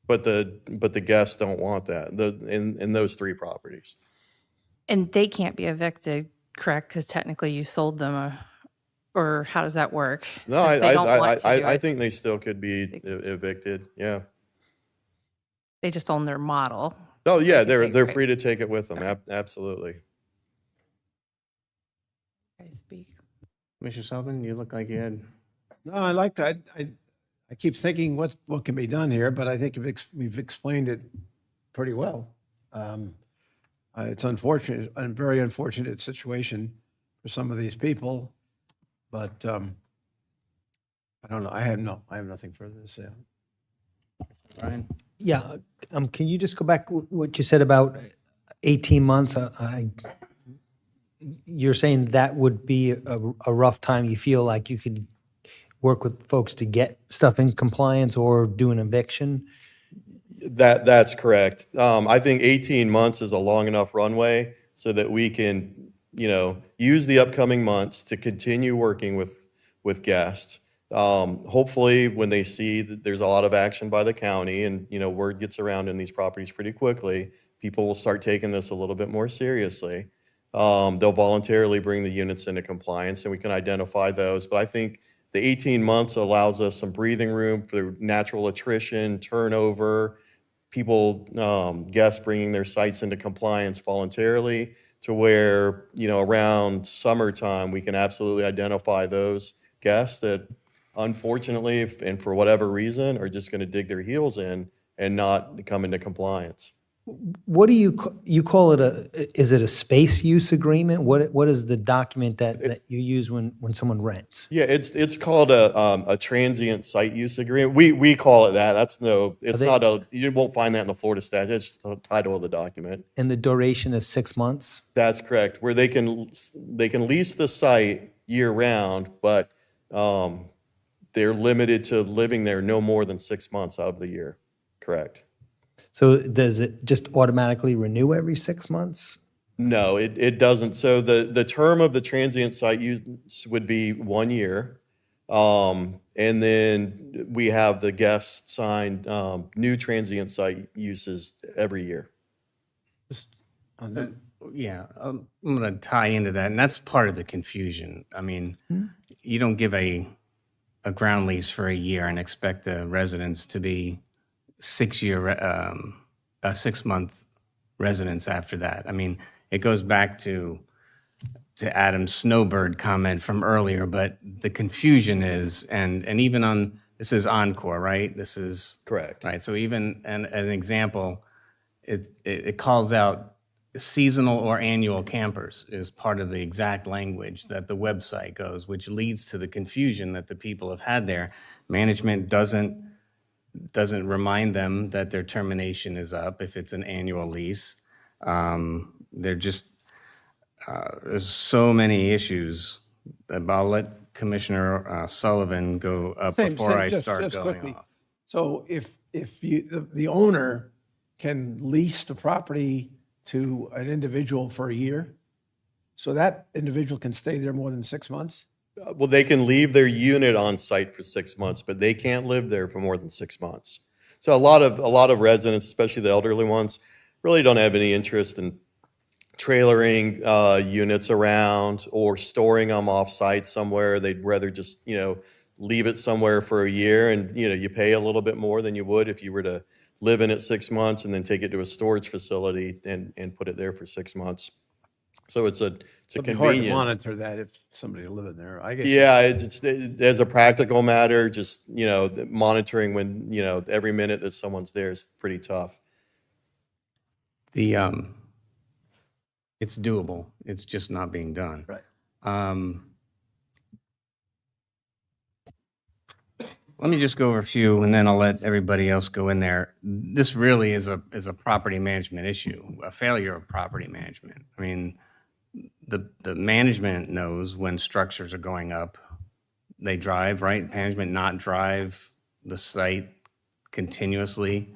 But the guests don't want that. In those three properties. And they can't be evicted, correct? Because technically you sold them, or how does that work? No, Since they don't want to do I it, think they still could be They can still- evicted. Yeah. they just own their model. Oh yeah, They can take they're it. free to take it with them. Okay. Absolutely. Okay, speak. Mr. Sullivan, you look like you had. No, I like that. I keep thinking what can be done here, but I think we've explained it pretty well. It's unfortunate, a very unfortunate situation for some of these people, but I don't know. I have nothing further to say. Brian? Yeah, can you just go back what you said about 18 months? You're saying that would be a rough time. You feel like you could work with folks to get stuff in compliance or do an eviction? That's correct. I think 18 months is a long enough runway so that we can, use the upcoming months to continue working with guests. Hopefully, when they see that there's a lot of action by the county and, word gets around in these properties pretty quickly, people will start taking this a little bit more seriously. They'll voluntarily bring the units into compliance and we can identify those. But I think the 18 months allows us some breathing room for natural attrition, turnover, people, guests bringing their sites into compliance voluntarily to where, around summertime, we can absolutely identify those guests that unfortunately, and for whatever reason, are just going to dig their heels in and not come into compliance. What do you call it is it a space use agreement? What is the document that you use when someone rents? Yeah, it's called a transient site use agreement. We call it that. You won't find that in the Florida statute. It's just the title of the document. And the duration is 6 months? That's correct. Where they can lease the site year round, but they're limited to living there no more than 6 months out of the year. Correct. So does it just automatically renew every 6 months? No, it doesn't. So the term of the transient site use would be 1 year. And then we have the guests sign new transient site uses every year. On that, Yeah, I'm going to tie into that, and that's part of the confusion. I mean, you don't give a ground lease for a year and expect the residents to be 6-month residents after that. I mean, it goes back to Adam's snowbird comment from earlier, but the confusion is, and even this is Encore, right? This is Correct. right. So even an example, it calls out seasonal or annual campers is part of the exact language that the website goes, which leads to the confusion that the people have had there. Management doesn't remind them that their termination is up if it's an annual lease. They're just, there's so many issues. I'll let Commissioner Sullivan go up before I start just going quickly. off. So if the owner can lease the property to an individual for a year, so that individual can stay there more than 6 months? Well, they can leave their unit on site for 6 months, but they can't live there for more than 6 months. So a lot of residents, especially the elderly ones, really don't have any interest in trailering units around or storing them off site somewhere. They'd rather just, leave it somewhere for a year and, you pay a little bit more than you would if you were to live in it 6 months and then take it to a storage facility and put it there for 6 months. So it's a It'd be hard to convenience. monitor that if somebody living there. I guess. Yeah, as a practical matter, just, monitoring when, every minute that someone's there is pretty tough. It's doable. It's just not being done. Right. Let me just go over a few, and then I'll let everybody else go in there. This really is a property management issue, a failure of property management. I mean, the management knows when structures are going up. They drive, right? Management not drive the site continuously.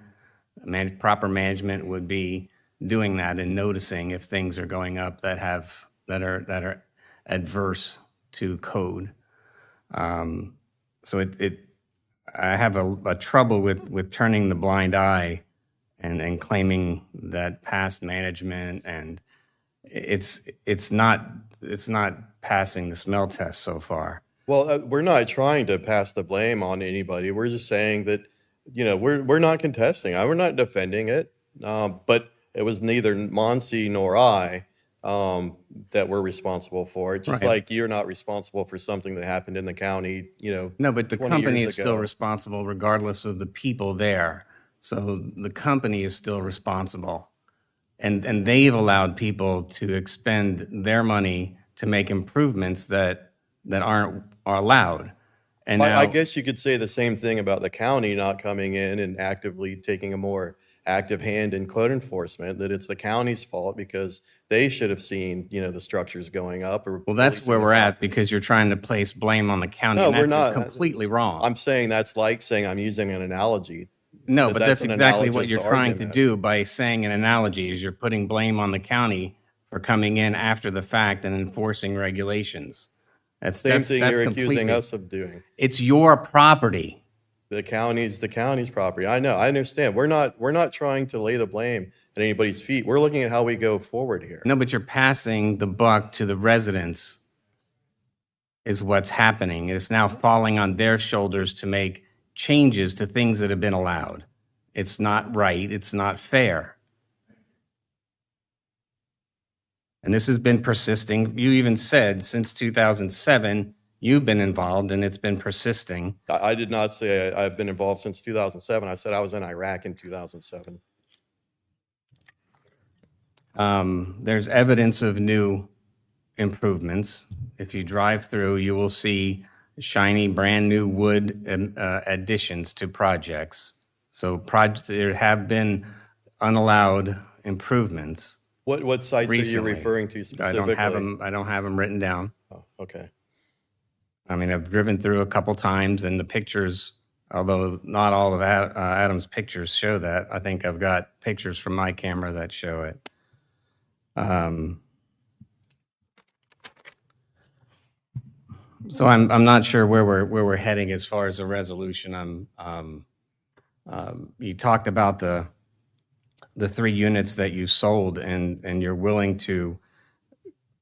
Proper management would be doing that and noticing if things are going up that are adverse to code. So I have a trouble with turning the blind eye and claiming that past management and it's not passing the smell test so far. Well, we're not trying to pass the blame on anybody. We're just saying that, we're not contesting. We're not defending it. But it was neither Monsi nor I that were responsible for it. Just Right. like you're not responsible for something that happened in the county, No, but the 20 company years is still ago. responsible regardless of the people there. So the company is still responsible. And they've allowed people to expend their money to make improvements that are allowed. And I now, guess you could say the same thing about the county not coming in and actively taking a more active hand in code enforcement, that it's the county's fault because they should have seen, the structures going up or. well, that's where policing the we're at property. because you're trying to place blame on the county. No, and we're that's not. completely wrong. I'm saying that's like saying I'm using an analogy. No, that but that's that's an exactly what analogous you're trying to argument. do by saying an analogy is you're putting blame on the county for coming in after the fact and enforcing regulations. Same thing you're accusing completely. us of doing. It's your property. The county's property. I know, I understand. We're not trying to lay the blame at anybody's feet. We're looking at how we go forward here. No, but you're passing the buck to the residents is what's happening. It's now falling on their shoulders to make changes to things that have been allowed. It's not right. It's not fair. And this has been persisting. You even said since 2007, you've been involved and it's been persisting. I did not say I've been involved since 2007. I said I was in Iraq in 2007. There's evidence of new improvements. If you drive through, you will see shiny, brand new wood additions to projects. So there have been unallowed improvements. What sites Recently. are you referring to specifically? I don't have them written down. Oh, okay. I mean, I've driven through a couple times, and the pictures, although not all of Adam's pictures show that, I think I've got pictures from my camera that show it. So I'm not sure where we're heading as far as the resolution. You talked about the 3 units that you sold, and you're willing to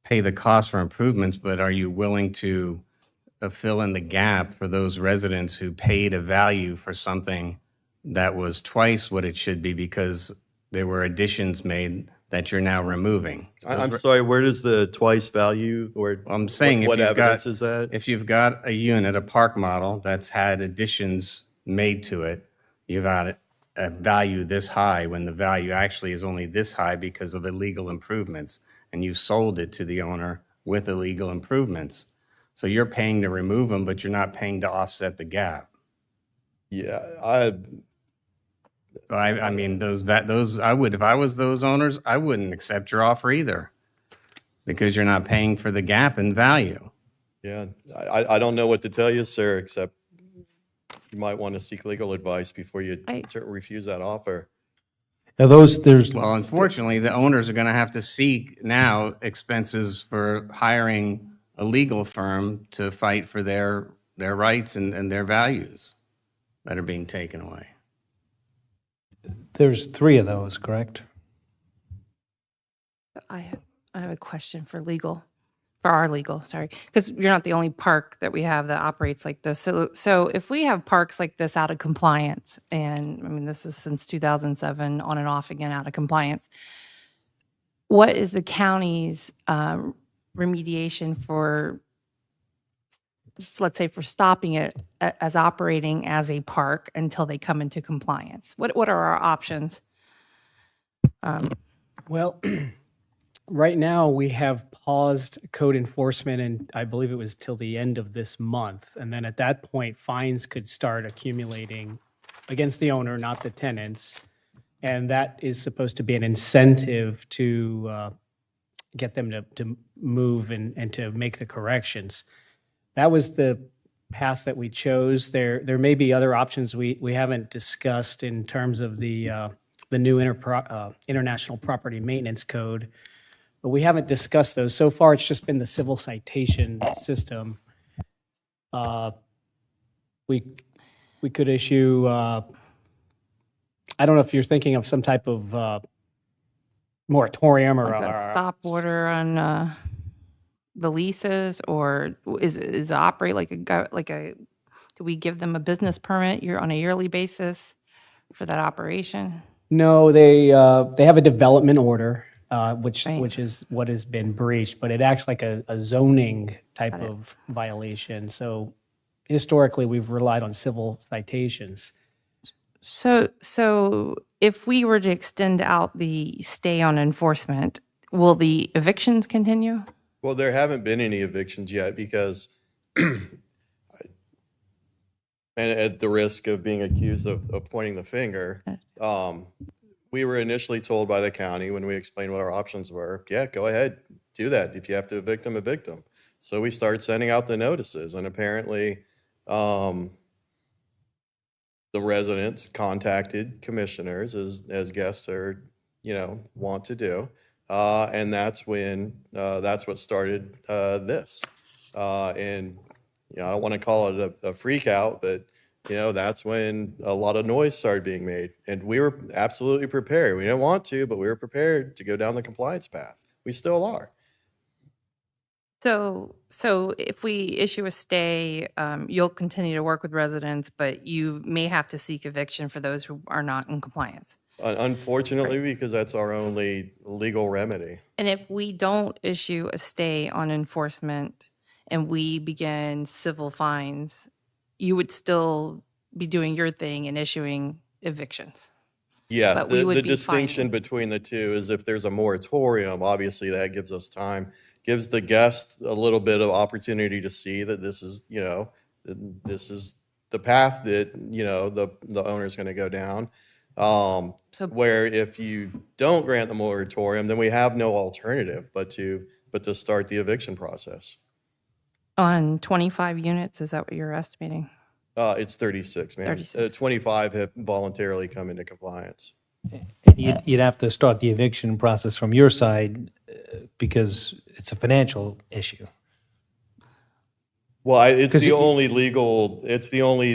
pay the cost for improvements, but are you willing to fill in the gap for those residents who paid a value for something that was twice what it should be because there were additions made that you're now removing? I'm sorry, where does the twice value, or I'm saying what evidence is that? if you've got a unit, a park model that's had additions made to it, you've got a value this high when the value actually is only this high because of illegal improvements, and you sold it to the owner with illegal improvements. So you're paying to remove them, but you're not paying to offset the gap. Yeah, I mean, those I would, if I was those owners, I wouldn't accept your offer either because you're not paying for the gap in value. yeah, I don't know what to tell you, sir, except you might want to seek legal advice before you refuse that offer. Now, there's, Well, unfortunately, the owners are going to have to seek now expenses for hiring a legal firm to fight for their rights and their values that are being taken away. there's 3 of those, correct? I have a question for our legal, sorry, because you're not the only park that we have that operates like this. So if we have parks like this out of compliance, and I mean, this is since 2007, on and off again, out of compliance, what is the county's remediation for, let's say, for stopping it as operating as a park until they come into compliance? What are our options? Well, right now we have paused code enforcement, and I believe it was till the end of this month. And then at that point, fines could start accumulating against the owner, not the tenants. And that is supposed to be an incentive to get them to move and to make the corrections. That was the path that we chose. There may be other options we haven't discussed in terms of the new International Property Maintenance Code, but we haven't discussed those. So far, it's just been the civil citation system. We could issue, I don't know if you're thinking of some type of moratorium or Like a stop order on the leases, or is it operate like a, do we give them a business permit on a yearly basis for that operation? No, they have a development order, which Right. is what has been breached, but it acts like a zoning type of violation. So historically, we've relied on civil citations. So if we were to extend out the stay on enforcement, will the evictions continue? Well, there haven't been any evictions yet because And at the risk of being accused of pointing the finger, we were initially told by the county when we explained what our options were, yeah, go ahead, do that. If you have to evict them, evict them. So we started sending out the notices, and apparently the residents contacted commissioners as guests are, want to do. And that's that's what started this. And, I don't want to call it a freak out, but, that's when a lot of noise started being made. And we were absolutely prepared. We didn't want to, but we were prepared to go down the compliance path. We still are. So if we issue a stay, you'll continue to work with residents, but you may have to seek eviction for those who are not in compliance. Unfortunately, because that's our only legal remedy. And if we don't issue a stay on enforcement and we begin civil fines, you would still be doing your thing and issuing evictions. Yes, But we the would be distinction fining. between the two is if there's a moratorium, obviously that gives us time, gives the guest a little bit of opportunity to see that this is, this is the path that, the owner's going to go down. Where if you don't grant the moratorium, then we have no alternative but to start the eviction process. On 25 units, is that what you're estimating? It's 36, man. 36. 25 have voluntarily come into compliance. You'd have to start the eviction process from your side because it's a financial issue. Well, it's 'Cause the you- only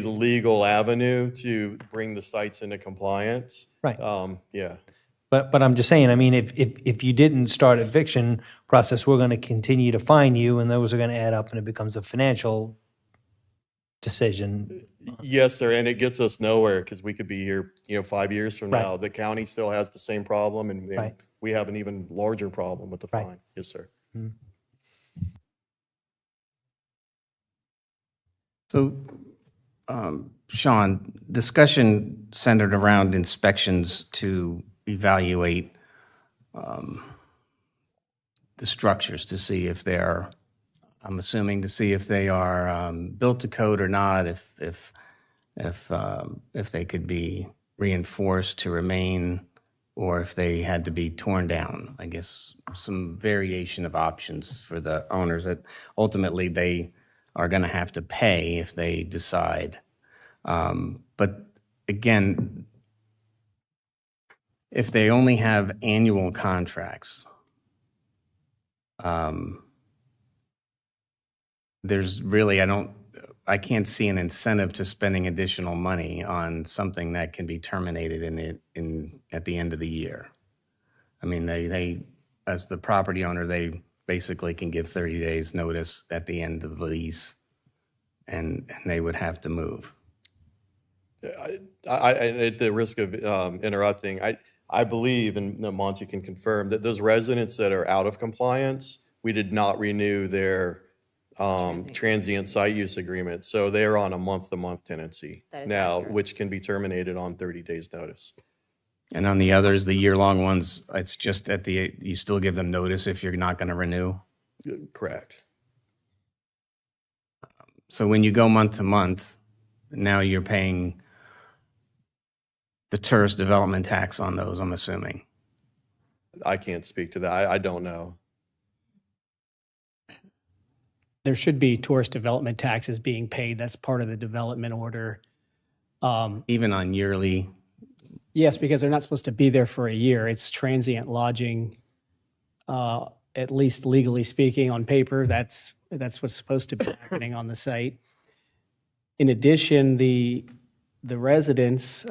legal avenue to bring the sites into compliance. Right. Yeah. But I'm just saying, I mean, if you didn't start eviction process, we're going to continue to fine you, and those are going to add up, and it becomes a financial decision. Yes, sir. And it gets us nowhere because we could be here, 5 years from Right. now. The county still has the same problem, and Right. we have an even larger problem with the Right. fine. Yes, sir. So, Sean, discussion centered around inspections to evaluate the structures to see if they're, I'm assuming to see if they are built to code or not, if they could be reinforced to remain, or if they had to be torn down. I guess some variation of options for the owners that ultimately they are going to have to pay if they decide. But again, if they only have annual contracts, there's really, I can't see an incentive to spending additional money on something that can be terminated at the end of the year. I mean, they as the property owner, they basically can give 30 days notice at the end of the lease, and they would have to move. I at the risk of interrupting, I believe, and Monty can confirm, that those residents that are out of compliance, we did not renew their transient site use agreement. So they're on a month-to-month tenancy now, which can be terminated on 30 days' notice. And on the others, the year-long ones, it's just you still give them notice if you're not going to renew? Correct. So when you go month to month, now you're paying the tourist development tax on those, I'm assuming. I can't speak to that. I don't know. There should be tourist development taxes being paid. That's part of the development order. Even on yearly, Yes, because they're not supposed to be there for a year. It's transient lodging, at least legally speaking, on paper. That's what's supposed to be happening on the site. In addition, the residents,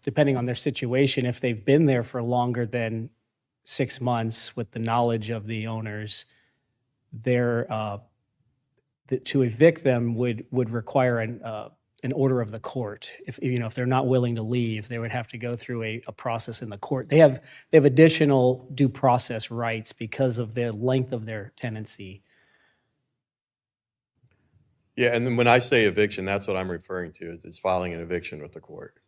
depending on their situation, if they've been there for longer than 6 months with the knowledge of the owners, to evict them would require an order of the court. If they're not willing to leave, they would have to go through a process in the court. They have additional due process rights because of the length of their tenancy. Yeah, and then when I say eviction, that's what I'm referring to. Is filing an eviction with the court.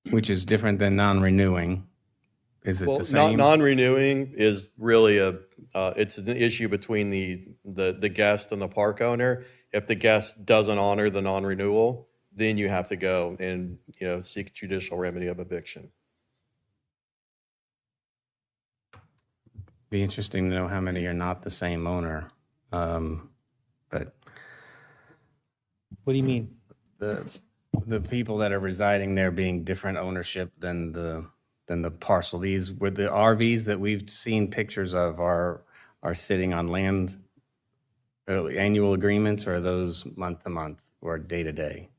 which is different than non-renewing. Is it the same? Non-renewing is really it's an issue between the guest and the park owner. If the guest doesn't honor the non-renewal, then you have to go and, seek judicial remedy of eviction. Be interesting to know how many are not the same owner. But What do you mean? the people that are residing there being different ownership than the parcel. These were the RVs that we've seen pictures of are sitting on land annual agreements, or are those month to month or day to day?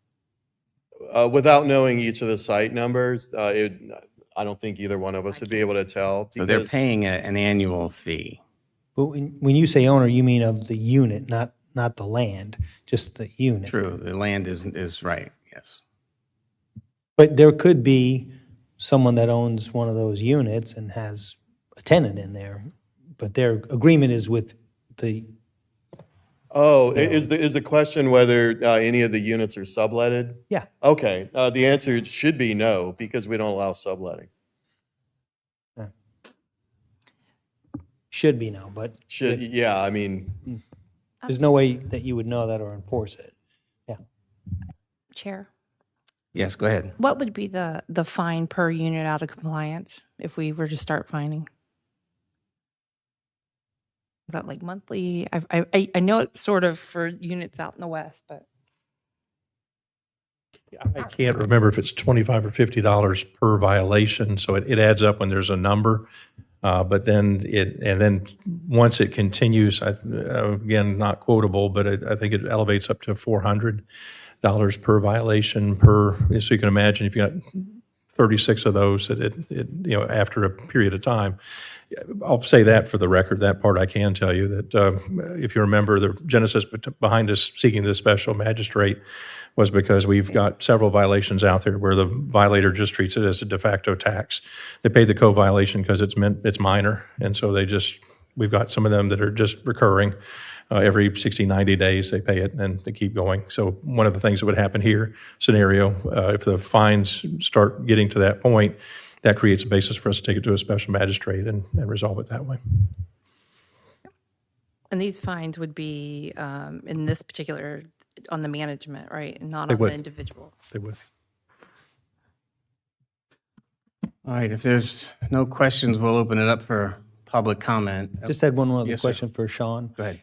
Without knowing each of the site numbers, I don't think either one of us would be able to tell. So they're because- paying an annual fee. But when you say owner, you mean of the unit, not the land, just the unit. True, the land is right, yes. But there could be someone that owns one of those units and has a tenant in there, but their agreement is with the, Oh, is the question whether any of the units are subletted? yeah. Okay, the answer should be no, because we don't allow subletting. Should be no, but Yeah, I mean, there's no way that you would know that or enforce it. Chair, Yes, go ahead. what would be the fine per unit out of compliance if we were to start fining? Is that like monthly? I know it's sort of for units out in the west, but I can't remember if it's $25 or $50 per violation, so it adds up when there's a number. But then once it continues, again, not quotable, but I think it elevates up to $400 per violation so you can imagine if you got 36 of those, after a period of time. I'll say that for the record, that part I can tell you that if you remember, the genesis behind us seeking this special magistrate was because we've got several violations out there where the violator just treats it as a de facto tax. They pay the co-violation because it's minor, and so we've got some of them that are just recurring. Every 60, 90 days they pay it and they keep going. So one of the things that would happen here, scenario, if the fines start getting to that point, that creates a basis for us to take it to a special magistrate and resolve it that way. and these fines would be in this particular on the management, right, and not They on would. the individual. They would. All right, if there's no questions, we'll open it up for public comment. Just had one other Yes, sir. question for Sean. Go ahead.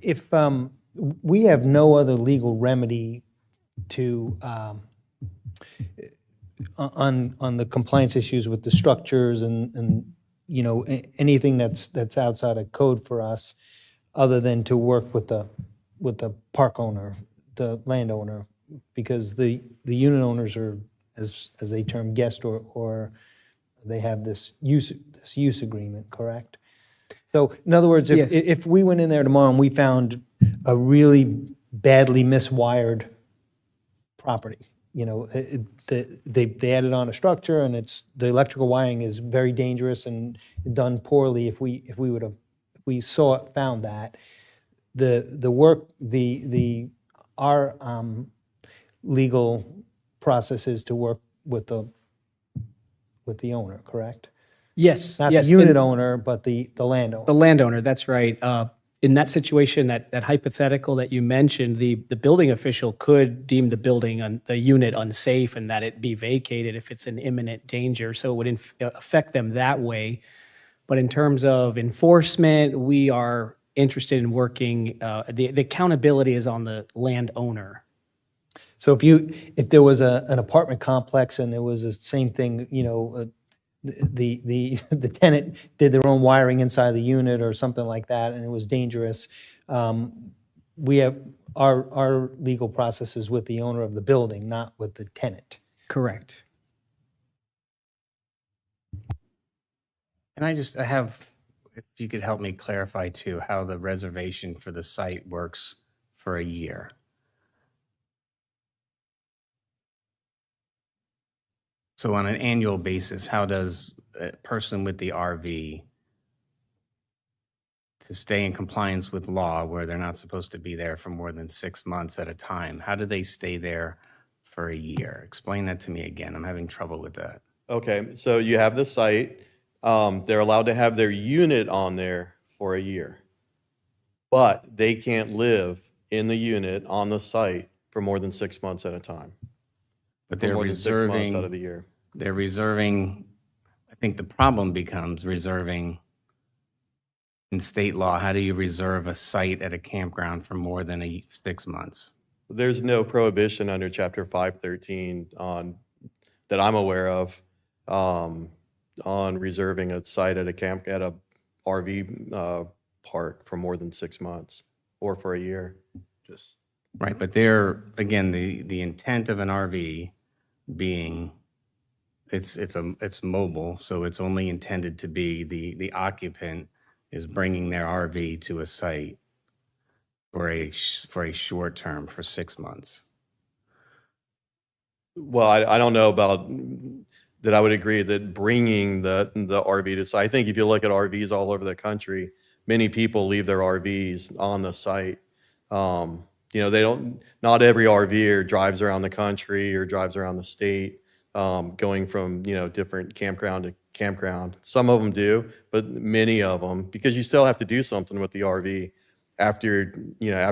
If we have no other legal remedy to, on the compliance issues with the structures and anything that's outside of code for us, other than to work with the park owner, the landowner, because the unit owners are, as they term, guest or they have this use agreement, correct? So in other words, Yes. if we went in there tomorrow and we found a really badly miswired property, they added on a structure and the electrical wiring is very dangerous and done poorly. If we found that, our legal process is to work with the owner, correct? Yes, Not yes. the unit and owner, but the landowner. the landowner, that's right. In that situation, that hypothetical that you mentioned, the building official could deem the unit unsafe and that it be vacated if it's an imminent danger. So it would affect them that way. But in terms of enforcement, we are interested in working, the accountability is on the landowner. So if there was an apartment complex and there was the same thing, the tenant did their own wiring inside the unit or something like that, and it was dangerous, we have our legal process is with the owner of the building, not with the tenant. Correct. And if you could help me clarify too, how the reservation for the site works for a year. So on an annual basis, how does a person with the RV to stay in compliance with law where they're not supposed to be there for more than 6 months at a time, how do they stay there for a year? Explain that to me again. I'm having trouble with that. okay, so you have the site. They're allowed to have their unit on there for a year. but they can't live in the unit on the site for more than 6 months at a time. But For they're more than 6 months out of the reserving, year. they're reserving, I think the problem becomes reserving in state law. How do you reserve a site at a campground for more than 6 months? There's no prohibition under Chapter 513 that I'm aware of, on reserving a site at a RV park for more than 6 months or for a year. Right, but they're, again, the intent of an RV being, it's mobile, so it's only intended to be, the occupant is bringing their RV to a site for a short term, for 6 months. Well, I don't know about that. I would agree that bringing the RV to site. I think if you look at RVs all over the country, many people leave their RVs on the site. They don't. Not every RVer drives around the country or drives around the state, going from different campground to campground. Some of them do, but many of them, because you still have to do something with the RV after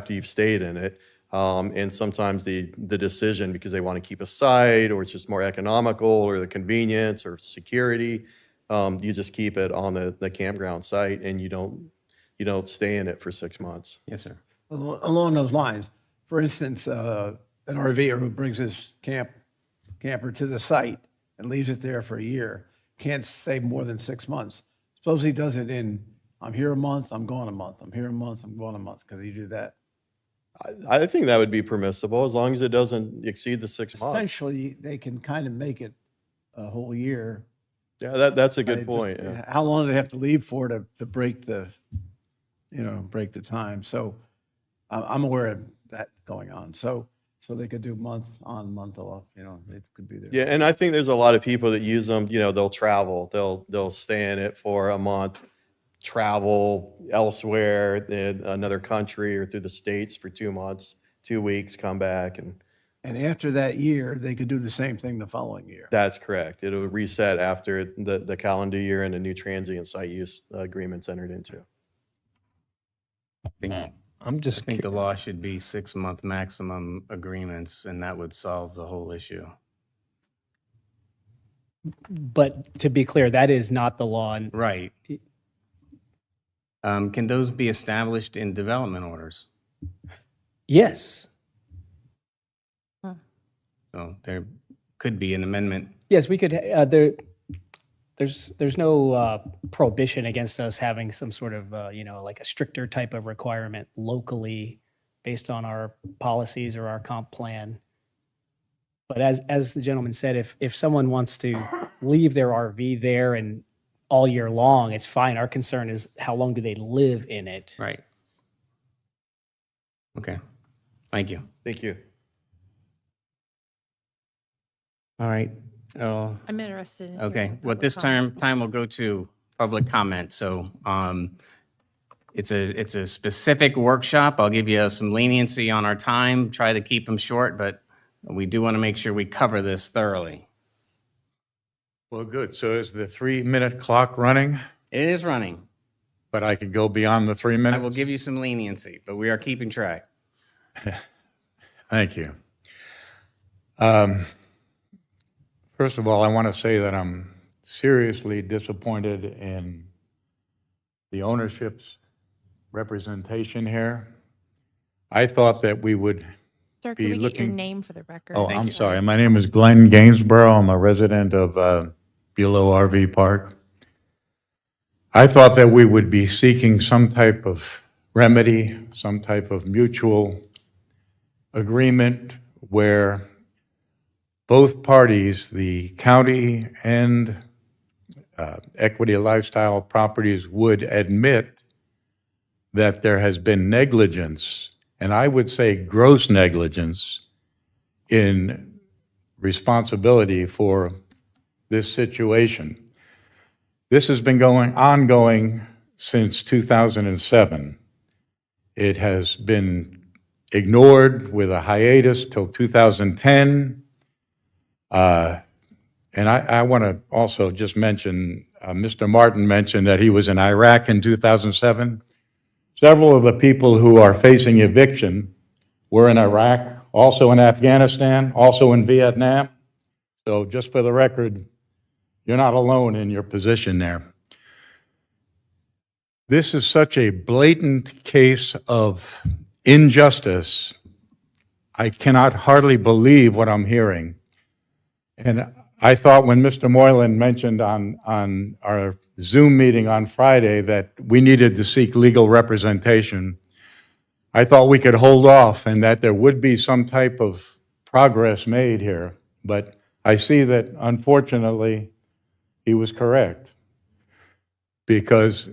you've stayed in it. And sometimes the decision, because they want to keep a site, or it's just more economical, or the convenience or security, you just keep it on the campground site, and you don't stay in it for 6 months. Yes, sir. Along those lines, for instance, an RVer who brings his camper to the site and leaves it there for a year can't stay more than 6 months. Suppose he does it I'm here a month, I'm gone a month. I'm here a month, I'm gone a month. Could he do that? I think that would be permissible as long as it doesn't exceed the 6 months. Essentially, they can kind of make it a whole year. Yeah, that's a good Just, point. Yeah. How long do they have to leave for to break the time? So I'm aware of that going on. So they could do month on, month off, it could be there. Yeah, and I think there's a lot of people that use them. They'll travel. They'll stay in it for a month, travel elsewhere in another country or through the States for 2 months, 2 weeks, come back, and after that year, they could do the same thing the following year. that's correct. It'll reset after the calendar year and a new transient site use agreement's entered into. I think the law should be 6 month maximum agreements, and that would solve the whole issue. But to be clear, that is not the law. And Right. Can those be established in development orders? yes, So there could be an amendment. yes, we could. There's no prohibition against us having some sort of like a stricter type of requirement locally based on our policies or our comp plan. But as the gentleman said, if someone wants to leave their RV there and all year long, it's fine. Our concern is how long do they live in it? Right. Okay. Thank you. Thank you. All right. Oh, I'm interested in. okay. hearing Well, public this comment. time we'll go to public comment. So it's a specific workshop. I'll give you some leniency on our time. Try to keep them short, but we do want to make sure we cover this thoroughly. Well, good. So is the 3-minute clock running? It is running. But I could go beyond the 3 I minutes? will give you some leniency, but we are keeping track. Thank you. First of all, I want to say that I'm seriously disappointed in the ownership's representation here. I thought that we would Sir, be could we get your looking- name for the record? Oh, I'm sorry. My name is Glenn Gainsborough. I'm a resident of Bulow RV Park. I thought that we would be seeking some type of remedy, some type of mutual agreement where both parties, the county and Equity Lifestyle Properties, would admit that there has been negligence, and I would say gross negligence, in responsibility for this situation. This has been ongoing since 2007. It has been ignored with a hiatus till 2010. And I want to also just mention, Mr. Martin mentioned that he was in Iraq in 2007. Several of the people who are facing eviction were in Iraq, also in Afghanistan, also in Vietnam. So just for the record, you're not alone in your position there. This is such a blatant case of injustice. I cannot hardly believe what I'm hearing. And I thought when Mr. Moylan mentioned on our Zoom meeting on Friday that we needed to seek legal representation, I thought we could hold off and that there would be some type of progress made here. But I see that, unfortunately, he was correct. Because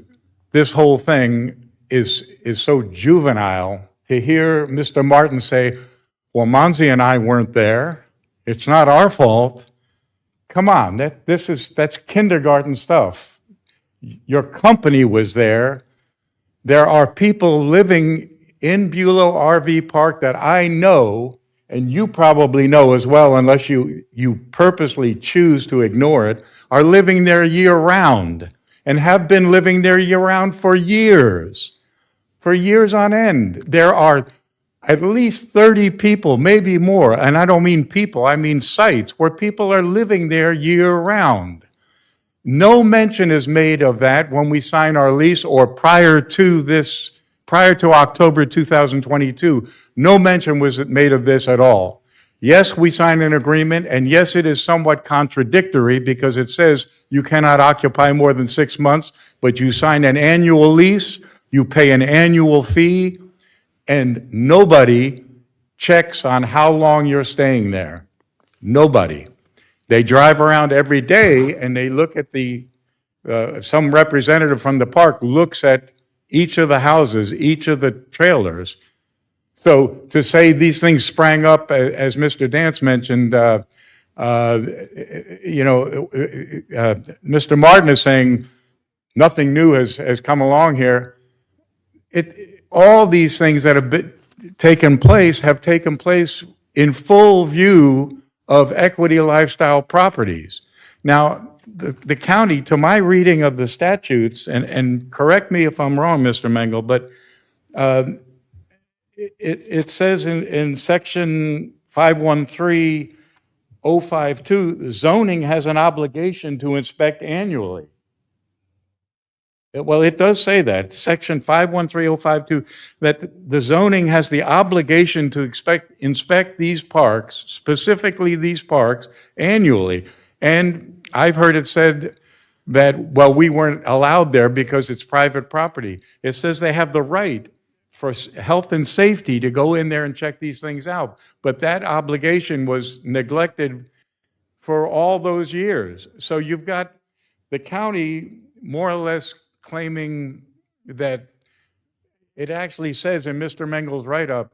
this whole thing is so juvenile. To hear Mr. Martin say, well, Monzi and I weren't there. It's not our fault. Come on, that's kindergarten stuff. Your company was there. There are people living in Bulow RV Park that I know, and you probably know as well, unless you purposely choose to ignore it, are living there year-round and have been living there year-round for years on end. There are at least 30 people, maybe more, and I don't mean people, I mean sites where people are living there year-round. No mention is made of that when we sign our lease or prior to October 2022. No mention was made of this at all. Yes, we signed an agreement, and yes, it is somewhat contradictory because it says you cannot occupy more than 6 months, but you sign an annual lease, you pay an annual fee, and nobody checks on how long you're staying there. Nobody. They drive around every day and they look at some representative from the park looks at each of the houses, each of the trailers. So to say these things sprang up, as Mr. Dance mentioned, Mr. Martin is saying nothing new has come along here. All these things that have taken place in full view of Equity Lifestyle Properties. Now, the county, to my reading of the statutes, and correct me if I'm wrong, Mr. Mengel, but it says in section 513052, zoning has an obligation to inspect annually. Well, it does say that, section 513052, that the zoning has the obligation to inspect these parks, specifically these parks, annually. And I've heard it said that, well, we weren't allowed there because it's private property. It says they have the right for health and safety to go in there and check these things out. But that obligation was neglected for all those years. So you've got the county more or less claiming that it actually says in Mr. Mengel's write-up,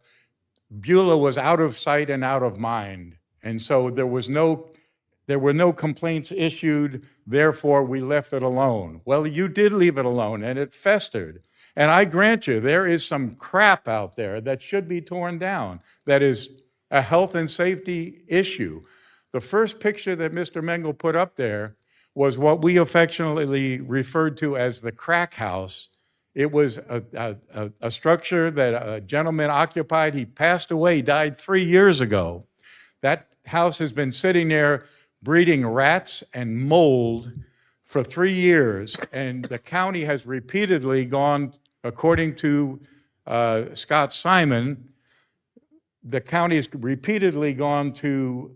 Beulah was out of sight and out of mind. And so there were no complaints issued, therefore we left it alone. Well, you did leave it alone and it festered. And I grant you, there is some crap out there that should be torn down. That is a health and safety issue. The first picture that Mr. Mengel put up there was what we affectionately referred to as the crack house. It was a structure that a gentleman occupied. He passed away, died 3 years ago. That house has been sitting there breeding rats and mold for 3 years, and the county has repeatedly gone, according to Scott Simon, the county has repeatedly gone to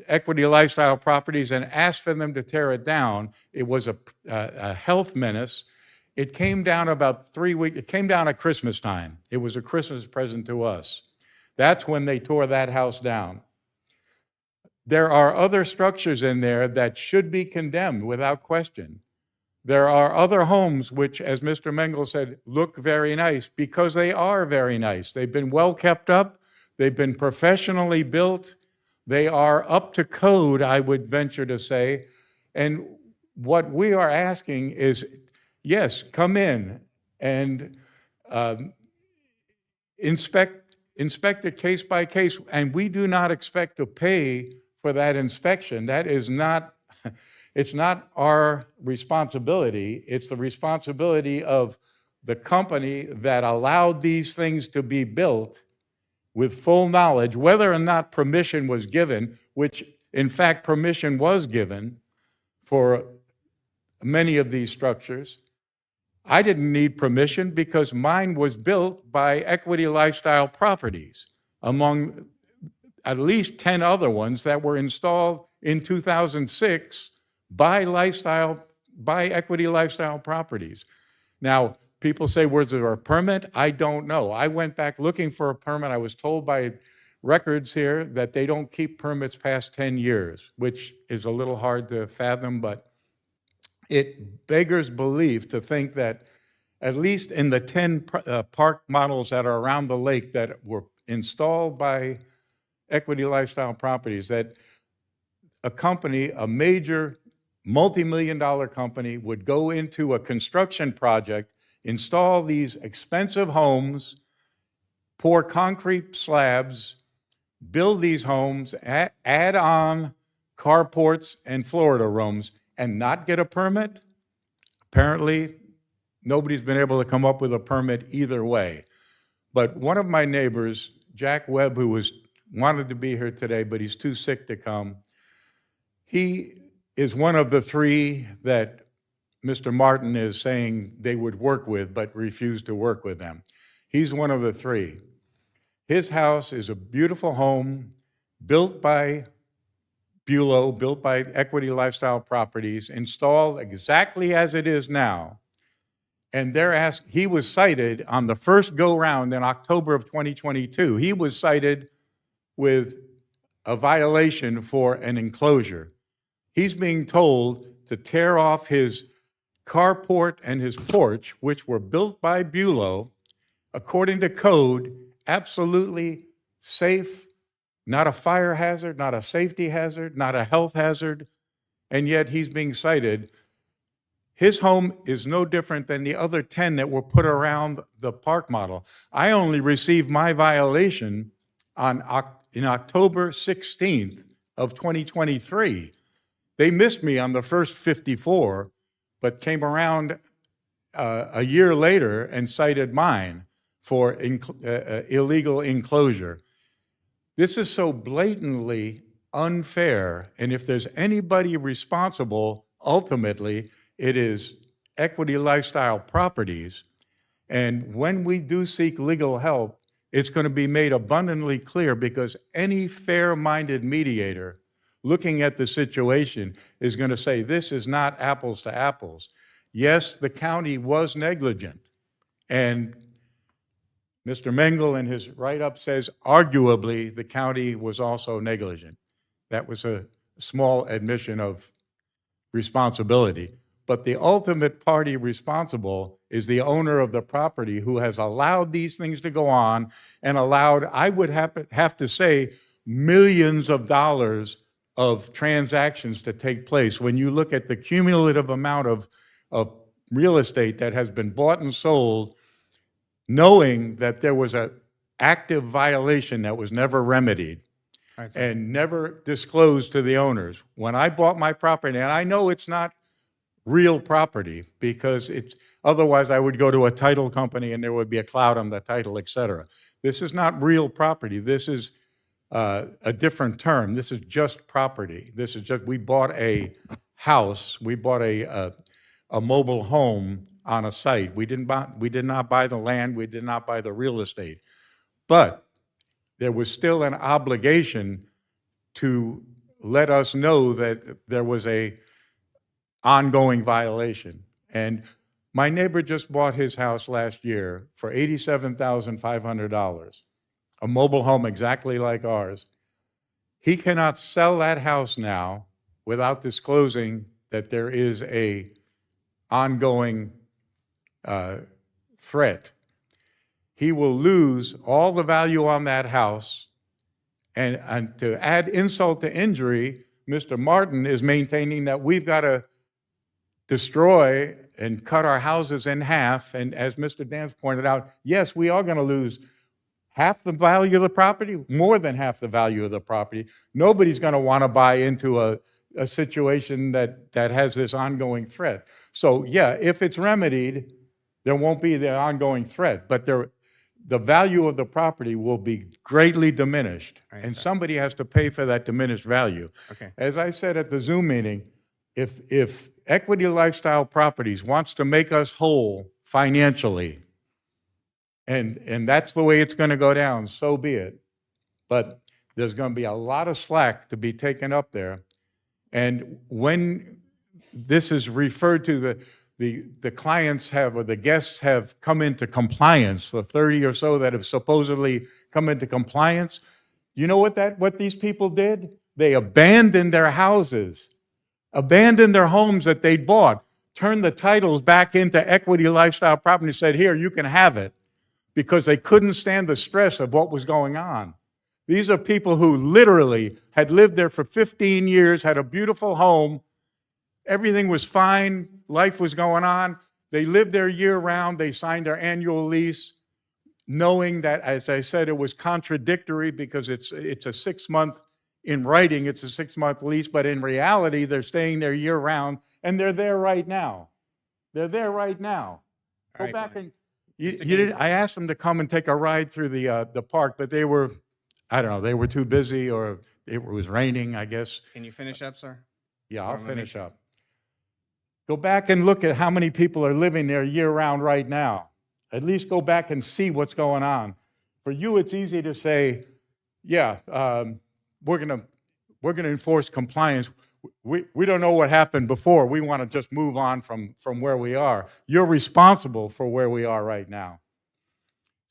Equity Lifestyle Properties and asked for them to tear it down. It was a health menace. It came down about 3 weeks, it came down at Christmas time. It was a Christmas present to us. That's when they tore that house down. There are other structures in there that should be condemned without question. There are other homes which, as Mr. Mengel said, look very nice because they are very nice. They've been well kept up. They've been professionally built. They are up to code, I would venture to say. And what we are asking is, yes, come in and inspect it case by case. And we do not expect to pay for that inspection. That is not, it's not our responsibility. It's the responsibility of the company that allowed these things to be built with full knowledge, whether or not permission was given, which in fact permission was given for many of these structures. I didn't need permission because mine was built by Equity Lifestyle Properties, among at least 10 other ones that were installed in 2006 by Equity Lifestyle Properties. Now, people say, was there a permit? I don't know. I went back looking for a permit. I was told by records here that they don't keep permits past 10 years, which is a little hard to fathom, but it beggars belief to think that at least in the 10 park models that are around the lake that were installed by Equity Lifestyle Properties, that a company, a major multi-million-dollar company, would go into a construction project, install these expensive homes, pour concrete slabs, build these homes, add on carports and Florida rooms, and not get a permit? Apparently, nobody's been able to come up with a permit either way. But one of my neighbors, Jack Webb, who wanted to be here today, but he's too sick to come, he is one of the three that Mr. Martin is saying they would work with, but refuse to work with them. He's one of the three. His house is a beautiful home built by Bulow, built by Equity Lifestyle Properties, installed exactly as it is now. And he was cited on the first go-round in October of 2022. He was cited with a violation for an enclosure. He's being told to tear off his carport and his porch, which were built by Bulow, according to code, absolutely safe, not a fire hazard, not a safety hazard, not a health hazard, and yet he's being cited. His home is no different than the other 10 that were put around the park model. I only received my violation in October 16th of 2023. They missed me on the first 54, but came around a year later and cited mine for illegal enclosure. This is so blatantly unfair, and if there's anybody responsible, ultimately, it is Equity Lifestyle Properties. And when we do seek legal help, it's going to be made abundantly clear, because any fair-minded mediator looking at the situation is going to say this is not apples to apples. Yes, the county was negligent, and Mr. Mengel in his write-up says arguably the county was also negligent. That was a small admission of responsibility. But the ultimate party responsible is the owner of the property, who has allowed these things to go on and allowed, I would have to say, millions of dollars of transactions to take place. When you look at the cumulative amount of real estate that has been bought and sold, knowing that there was an active violation that was never remedied and never disclosed to the owners. When I bought my property, and I know it's not real property, because otherwise I would go to a title company and there would be a cloud on the title, et cetera. This is not real property. This is a different term. This is just property. This is just, we bought a house, we bought a mobile home on a site. We did not buy the land, we did not buy the real estate. But there was still an obligation to let us know that there was a ongoing violation. And my neighbor just bought his house last year for $87,500, a mobile home exactly like ours. He cannot sell that house now without disclosing that there is a ongoing threat. He will lose all the value on that house. And to add insult to injury, Mr. Martin is maintaining that we've got to destroy and cut our houses in half. And as Mr. Dance pointed out, yes, we are going to lose half the value of the property, more than half the value of the property. Nobody's going to want to buy into a situation that has this ongoing threat. So yeah, if it's remedied, there won't be the ongoing threat, but the value of the property will be greatly diminished. Right, And sir. somebody has to pay for that diminished value. Okay. As I said at the Zoom meeting, if Equity Lifestyle Properties wants to make us whole financially, and that's the way it's going to go down, so be it. But there's going to be a lot of slack to be taken up there. And when this is referred to, the clients have, or the guests have come into compliance, the 30 or so that have supposedly come into compliance, you know what these people did? They abandoned their houses, abandoned their homes that they'd bought, turned the titles back into Equity Lifestyle Property and said, here, you can have it, because they couldn't stand the stress of what was going on. These are people who literally had lived there for 15 years, had a beautiful home, everything was fine, life was going on. They lived there year-round, they signed their annual lease, knowing that, as I said, it was contradictory because it's a 6-month, in writing, it's a 6-month lease, but in reality, they're staying there year-round, and they're there right now. They're there right now. All Go right, back fine. and, you didn't, I asked them to come and take a ride through the park, but they were, I don't know, they were too busy, or it was raining, I guess. Can you finish up, sir? Yeah, Or I'll I'm gonna make finish sure- up. Go back and look at how many people are living there year-round right now. At least go back and see what's going on. For you, it's easy to say, yeah, we're gonna enforce compliance. We don't know what happened before. We want to just move on from where we are. You're responsible for where we are right now.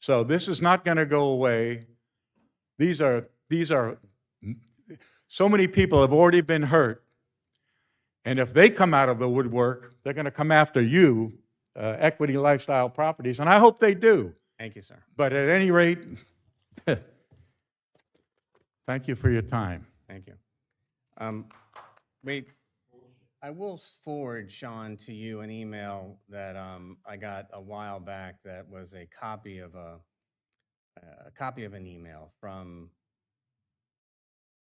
So this is not going to go away. These are, so many people have already been hurt. And if they come out of the woodwork, they're going to come after you, Equity Lifestyle Properties, and I hope they do. Thank you, sir. But at any rate, thank you for your time. Thank you. Wait, I will forward, Sean, to you an email that I got a while back that was a copy of an email from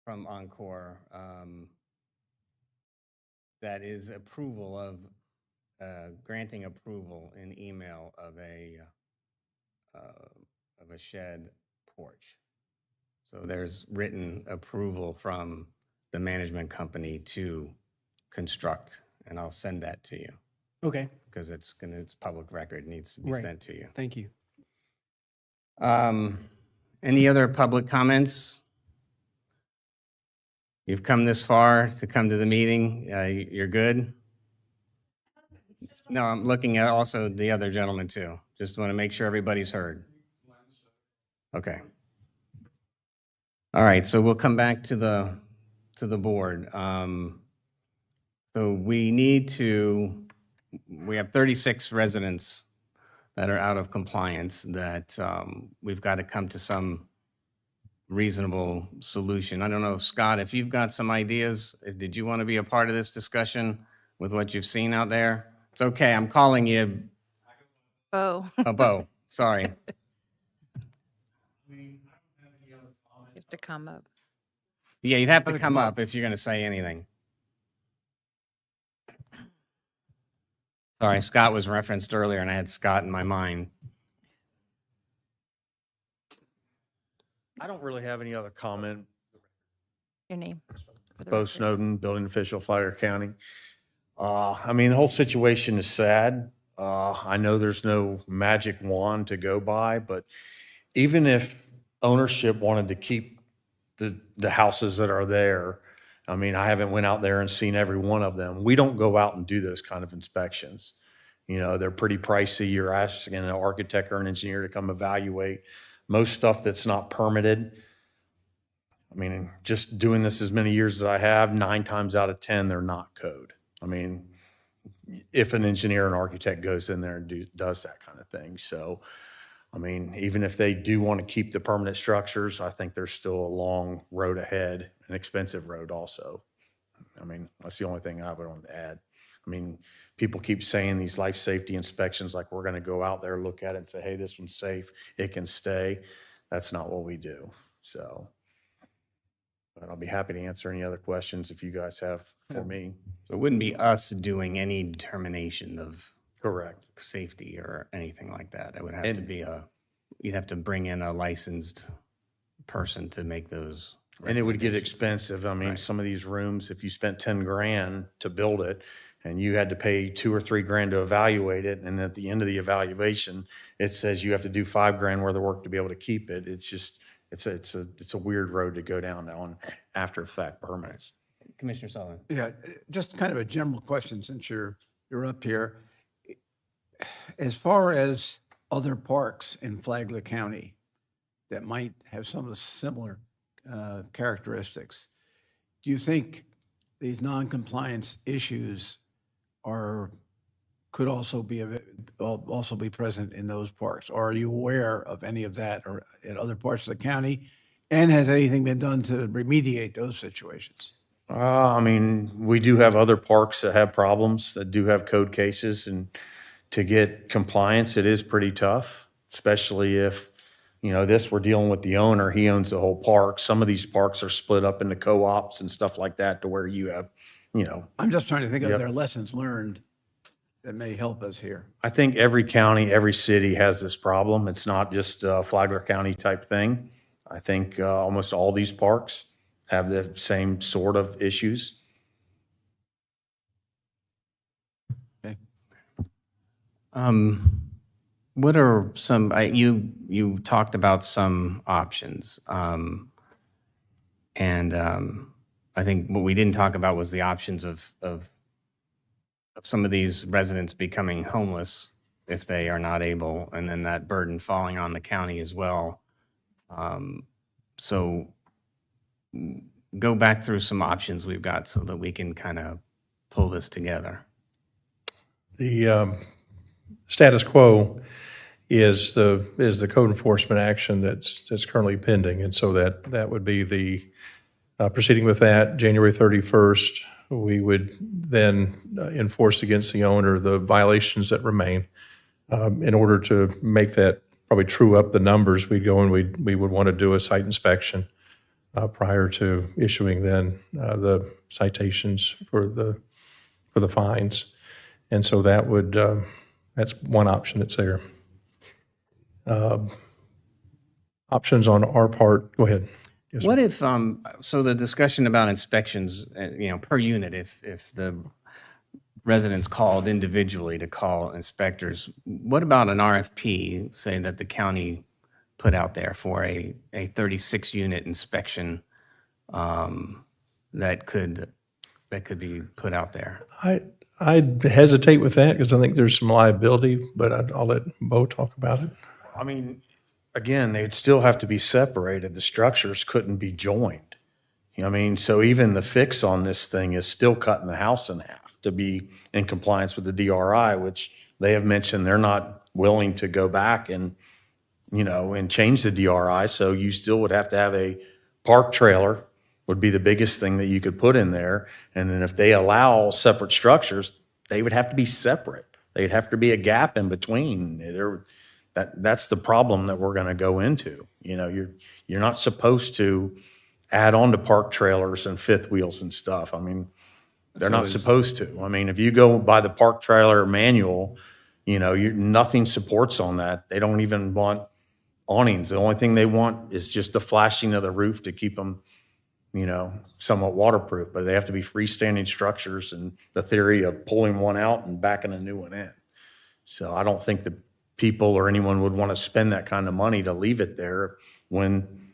Encore that is approval of granting approval in email of a shed porch. So there's written approval from the management company to construct, and I'll send that to you Okay, because it's public record, needs to be Right. sent to you. thank you. Any other public comments? You've come this far to come to the meeting. You're good? No, I'm looking at also the other gentleman too. Just want to make sure everybody's heard. Okay. All right, so we'll come back to the board. So we have 36 residents that are out of compliance that we've got to come to some reasonable solution. I don't know, Scott, if you've got some ideas, did you want to be a part of this discussion with what you've seen out there? It's okay, I'm calling you Oh, Bo, sorry. you have to come up. Yeah, you'd have to come up if you're going to say anything. Sorry, Scott was referenced earlier, and I had Scott in my mind. I don't really have any other comment. Your name. for the Bo record. Snowden, building official, Flagler County. I mean, the whole situation is sad. I know there's no magic wand to go by, but even if ownership wanted to keep the houses that are there, I mean, I haven't went out there and seen every one of them. We don't go out and do those kind of inspections. You know, they're pretty pricey. You're asking an architect or an engineer to come evaluate. Most stuff that's not permitted. I mean, just doing this as many years as I have, 9 times out of 10, they're not code. I mean, if an engineer and architect goes in there and does that kind of thing. So, I mean, even if they do want to keep the permanent structures, I think there's still a long road ahead, an expensive road also. I mean, that's the only thing I would want to add. I mean, people keep saying these life safety inspections, like we're going to go out there, look at it and say, hey, this one's safe, it can stay. That's not what we do. So, but I'll be happy to answer any other questions if you guys have for me. So it wouldn't be us doing any determination of Correct. safety or anything like that. It would have to be you'd have to bring in a licensed person to make those. And it would get recommendations. expensive. I mean, some of these rooms, if you spent 10 grand to build it and you had to pay 2 or 3 grand to evaluate it, and at the end of the evaluation, it says you have to do 5 grand worth of work to be able to keep it. It's just, it's a weird road to go down on after effect permits. Commissioner Sullivan. Yeah, just kind of a general question since you're up here. As far as other parks in Flagler County that might have some of the similar characteristics, do you think these non-compliance issues could also be present in those parks? Or are you aware of any of that or in other parts of the county? And has anything been done to remediate those situations? I mean, we do have other parks that have problems, that do have code cases, and to get compliance, it is pretty tough, especially if, we're dealing with the owner, he owns the whole park. Some of these parks are split up into co-ops and stuff like that to where you have, I'm just trying to think of Yep. their lessons learned that may help us here. I think every county, every city has this problem. It's not just a Flagler County type thing. I think almost all these parks have the same sort of issues. What are some, you talked about some options. And I think what we didn't talk about was the options of some of these residents becoming homeless if they are not able, and then that burden falling on the county as well. So go back through some options we've got so that we can kind of pull this together. The status quo is the code enforcement action that's currently pending, and so that would be the proceeding with that. January 31st, we would then enforce against the owner the violations that remain. In order to make that probably true up the numbers, we'd go and we would want to do a site inspection prior to issuing then the citations for the fines. And so that would, that's one option that's there. Options on our part, go ahead. Yes, sir. What if, so the discussion about inspections, per unit, if the residents called individually to call inspectors, what about an RFP, say that the county put out there for a 36-unit inspection that could be put out there? I'd hesitate with that because I think there's some liability, but I'll let Bo talk about it. I mean, again, they'd still have to be separated. The structures couldn't be joined. So even the fix on this thing is still cutting the house in half to be in compliance with the DRI, which they have mentioned they're not willing to go back and change the DRI. So you still would have to have a park trailer would be the biggest thing that you could put in there. And then if they allow separate structures, they would have to be separate. They'd have to be a gap in between. That's the problem that we're going to go into. You're not supposed to add on to park trailers and fifth wheels and stuff. I mean, they're not supposed to. I mean, if you go by the park trailer manual, nothing supports on that. They don't even want awnings. The only thing they want is just the flashing of the roof to keep them, somewhat waterproof. But they have to be freestanding structures, and the theory of pulling one out and backing a new one in. So I don't think the people or anyone would want to spend that kind of money to leave it there when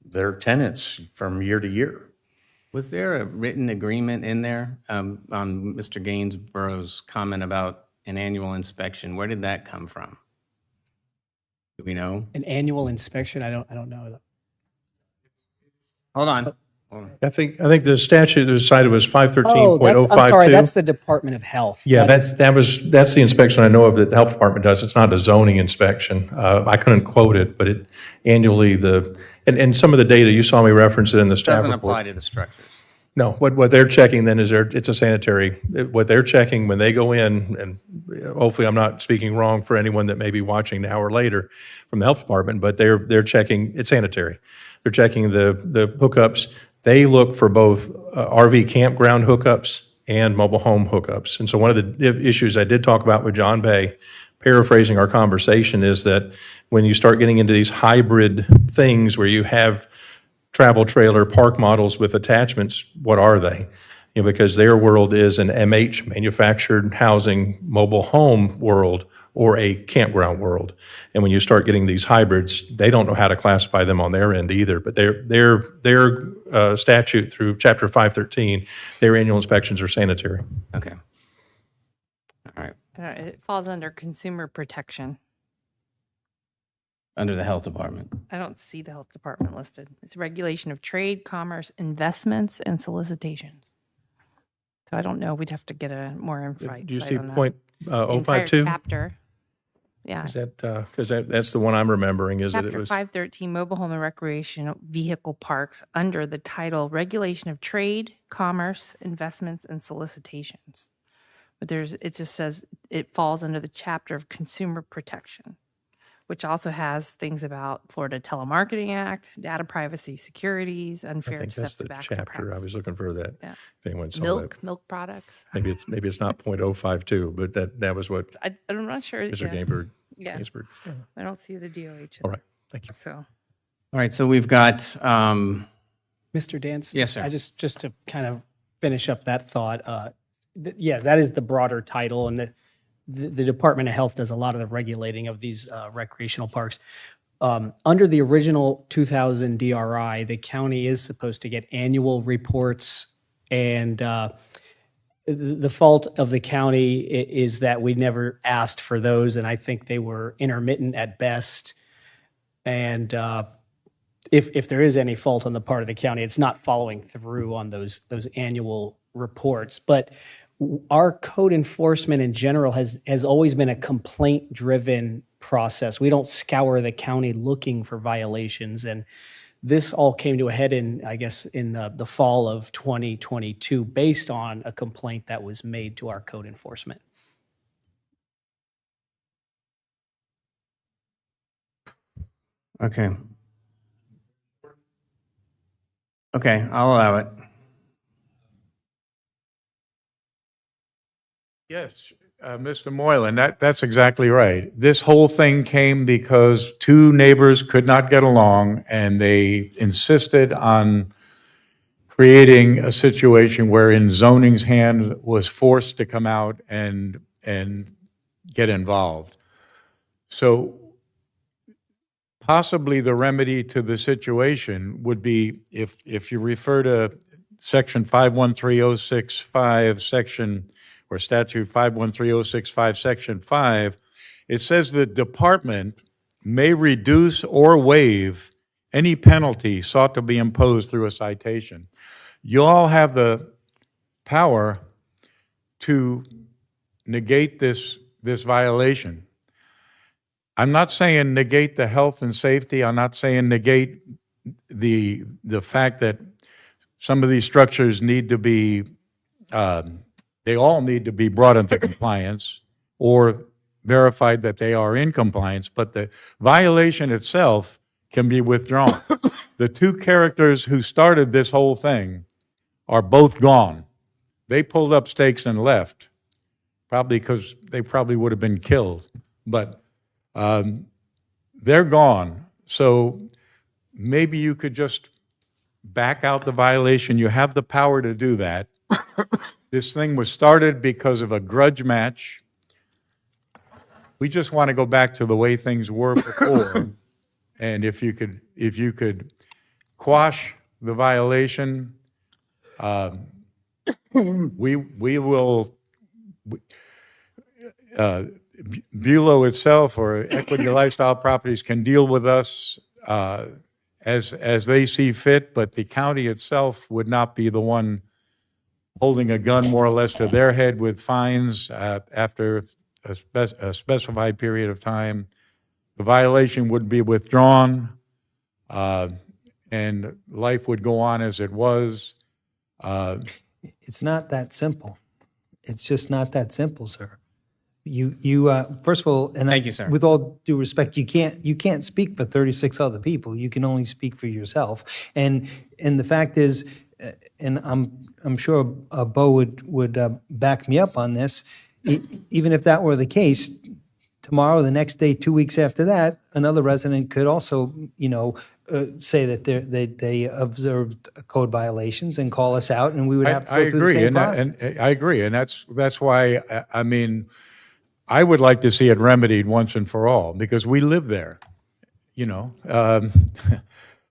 they're tenants from year to year. Was there a written agreement in there on Mr. Gainsborough's comment about an annual inspection? Where did that come from? Do we know? An annual inspection? I don't know. Hold on. I think the statute that was cited was I'm 513.052. sorry, that's the Department of Health. Yeah, That is- that's the inspection I know of that the health department does. It's not a zoning inspection. I couldn't quote it, but it annually and some of the data, you saw me reference it in the staff Doesn't report. apply to the structures. No, what they're checking then is it's a sanitary, what they're checking when they go in, and hopefully I'm not speaking wrong for anyone that may be watching now or later from the health department, but they're checking, it's sanitary. They're checking the hookups. They look for both RV campground hookups and mobile home hookups. And so one of the issues I did talk about with John Bay, paraphrasing our conversation, is that when you start getting into these hybrid things where you have travel trailer park models with attachments, what are they? You know, because their world is an MH, manufactured housing mobile home world, or a campground world. And when you start getting these hybrids, they don't know how to classify them on their end either. But their statute through Chapter 513, their annual inspections are sanitary. Okay. All right. It falls under consumer protection. Under the health department. I don't see the health department listed. It's regulation of trade, commerce, investments, and solicitations. So I don't know. We'd have to get a more insight. Do you see on that. point The entire 052? chapter. Yeah. Is that, because that's the one I'm remembering, is that it Chapter was, 513, mobile home and recreational vehicle parks, under the title Regulation of Trade, Commerce, Investments, and Solicitations. But it just says it falls under the chapter of consumer protection, which also has things about Florida Telemarketing Act, data privacy, securities, I unfair think that's the deceptive acts. chapter. I was looking for that. Yeah. If anyone saw that. Milk products. Maybe it's not .052, but that was what I'm not sure. Mr. Yeah. Gainsbourg. I don't see the DOH. All right, thank you. So. All right. So we've got, Mr. Dance? Yes, sir. I just to kind of finish up that thought, yeah, that is the broader title, and the Department of Health does a lot of the regulating of these recreational parks. Under the original 2000 DRI, the county is supposed to get annual reports, and the fault of the county is that we never asked for those, and I think they were intermittent at best. And if there is any fault on the part of the county, it's not following through on those annual reports. But our code enforcement in general has always been a complaint-driven process. We don't scour the county looking for violations, and this all came to a head in the fall of 2022 based on a complaint that was made to our code enforcement. okay. Okay, I'll allow it. Yes, Mr. Moylan, that's exactly right. This whole thing came because two neighbors could not get along, and they insisted on creating a situation wherein zoning's hand was forced to come out and get involved. So possibly the remedy to the situation would be if you refer to Section 513065, or Statute 513065, Section 5, it says the department may reduce or waive any penalty sought to be imposed through a citation. You all have the power to negate this violation. I'm not saying negate the health and safety. I'm not saying negate the fact that some of these structures need to be they all need to be brought into compliance or verified that they are in compliance, but the violation itself can be withdrawn. The two characters who started this whole thing are both gone. They pulled up stakes and left, probably because they probably would have been killed, but they're gone. So maybe you could just back out the violation. You have the power to do that. This thing was started because of a grudge match. We just want to go back to the way things were before. And if you could quash the violation, we will, Bulow itself or Equity Lifestyle Properties can deal with us as they see fit, but the county itself would not be the one holding a gun more or less to their head with fines after a specified period of time. The violation would be withdrawn, and life would go on as it was. It's not that simple. It's just not that simple, sir. You first of all, and Thank you, sir. with all due respect, you can't speak for 36 other people. You can only speak for yourself. And the fact is, and I'm sure Bo would back me up on this, even if that were the case, tomorrow, the next day, 2 weeks after that, another resident could also, say that they observed code violations and call us out, and we would have to I go through the agree, same and process. I agree, and that's why, I mean, I would like to see it remedied once and for all, because we live there, you know.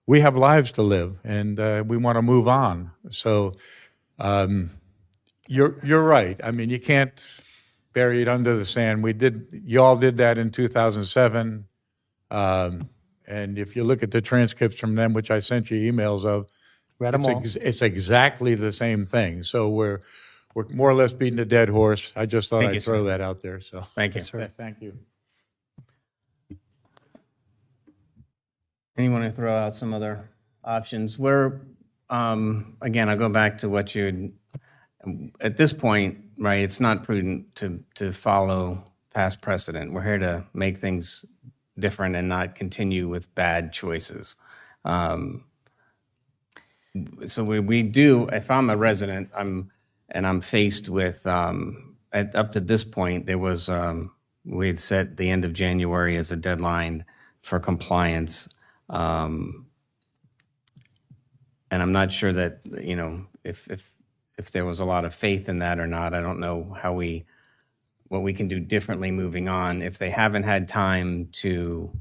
We have lives to live, and we want to move on. So you're right. I mean, you can't bury it under the sand. You all did that in 2007. And if you look at the transcripts from them, which I sent you emails of, Read 'em all. it's exactly the same thing. So we're more or less beating a dead horse. I just thought Thank you, I'd throw sir. that out there. So Thank you. thank you. Anyone to throw out some other options? Again, I'll go back to what at this point, right, it's not prudent to follow past precedent. We're here to make things different and not continue with bad choices. So we do, if I'm a resident, I'm faced with, up to this point, there was, we had set the end of January as a deadline for compliance. And I'm not sure that, if there was a lot of faith in that or not. I don't know what we can do differently moving on. If they haven't had time to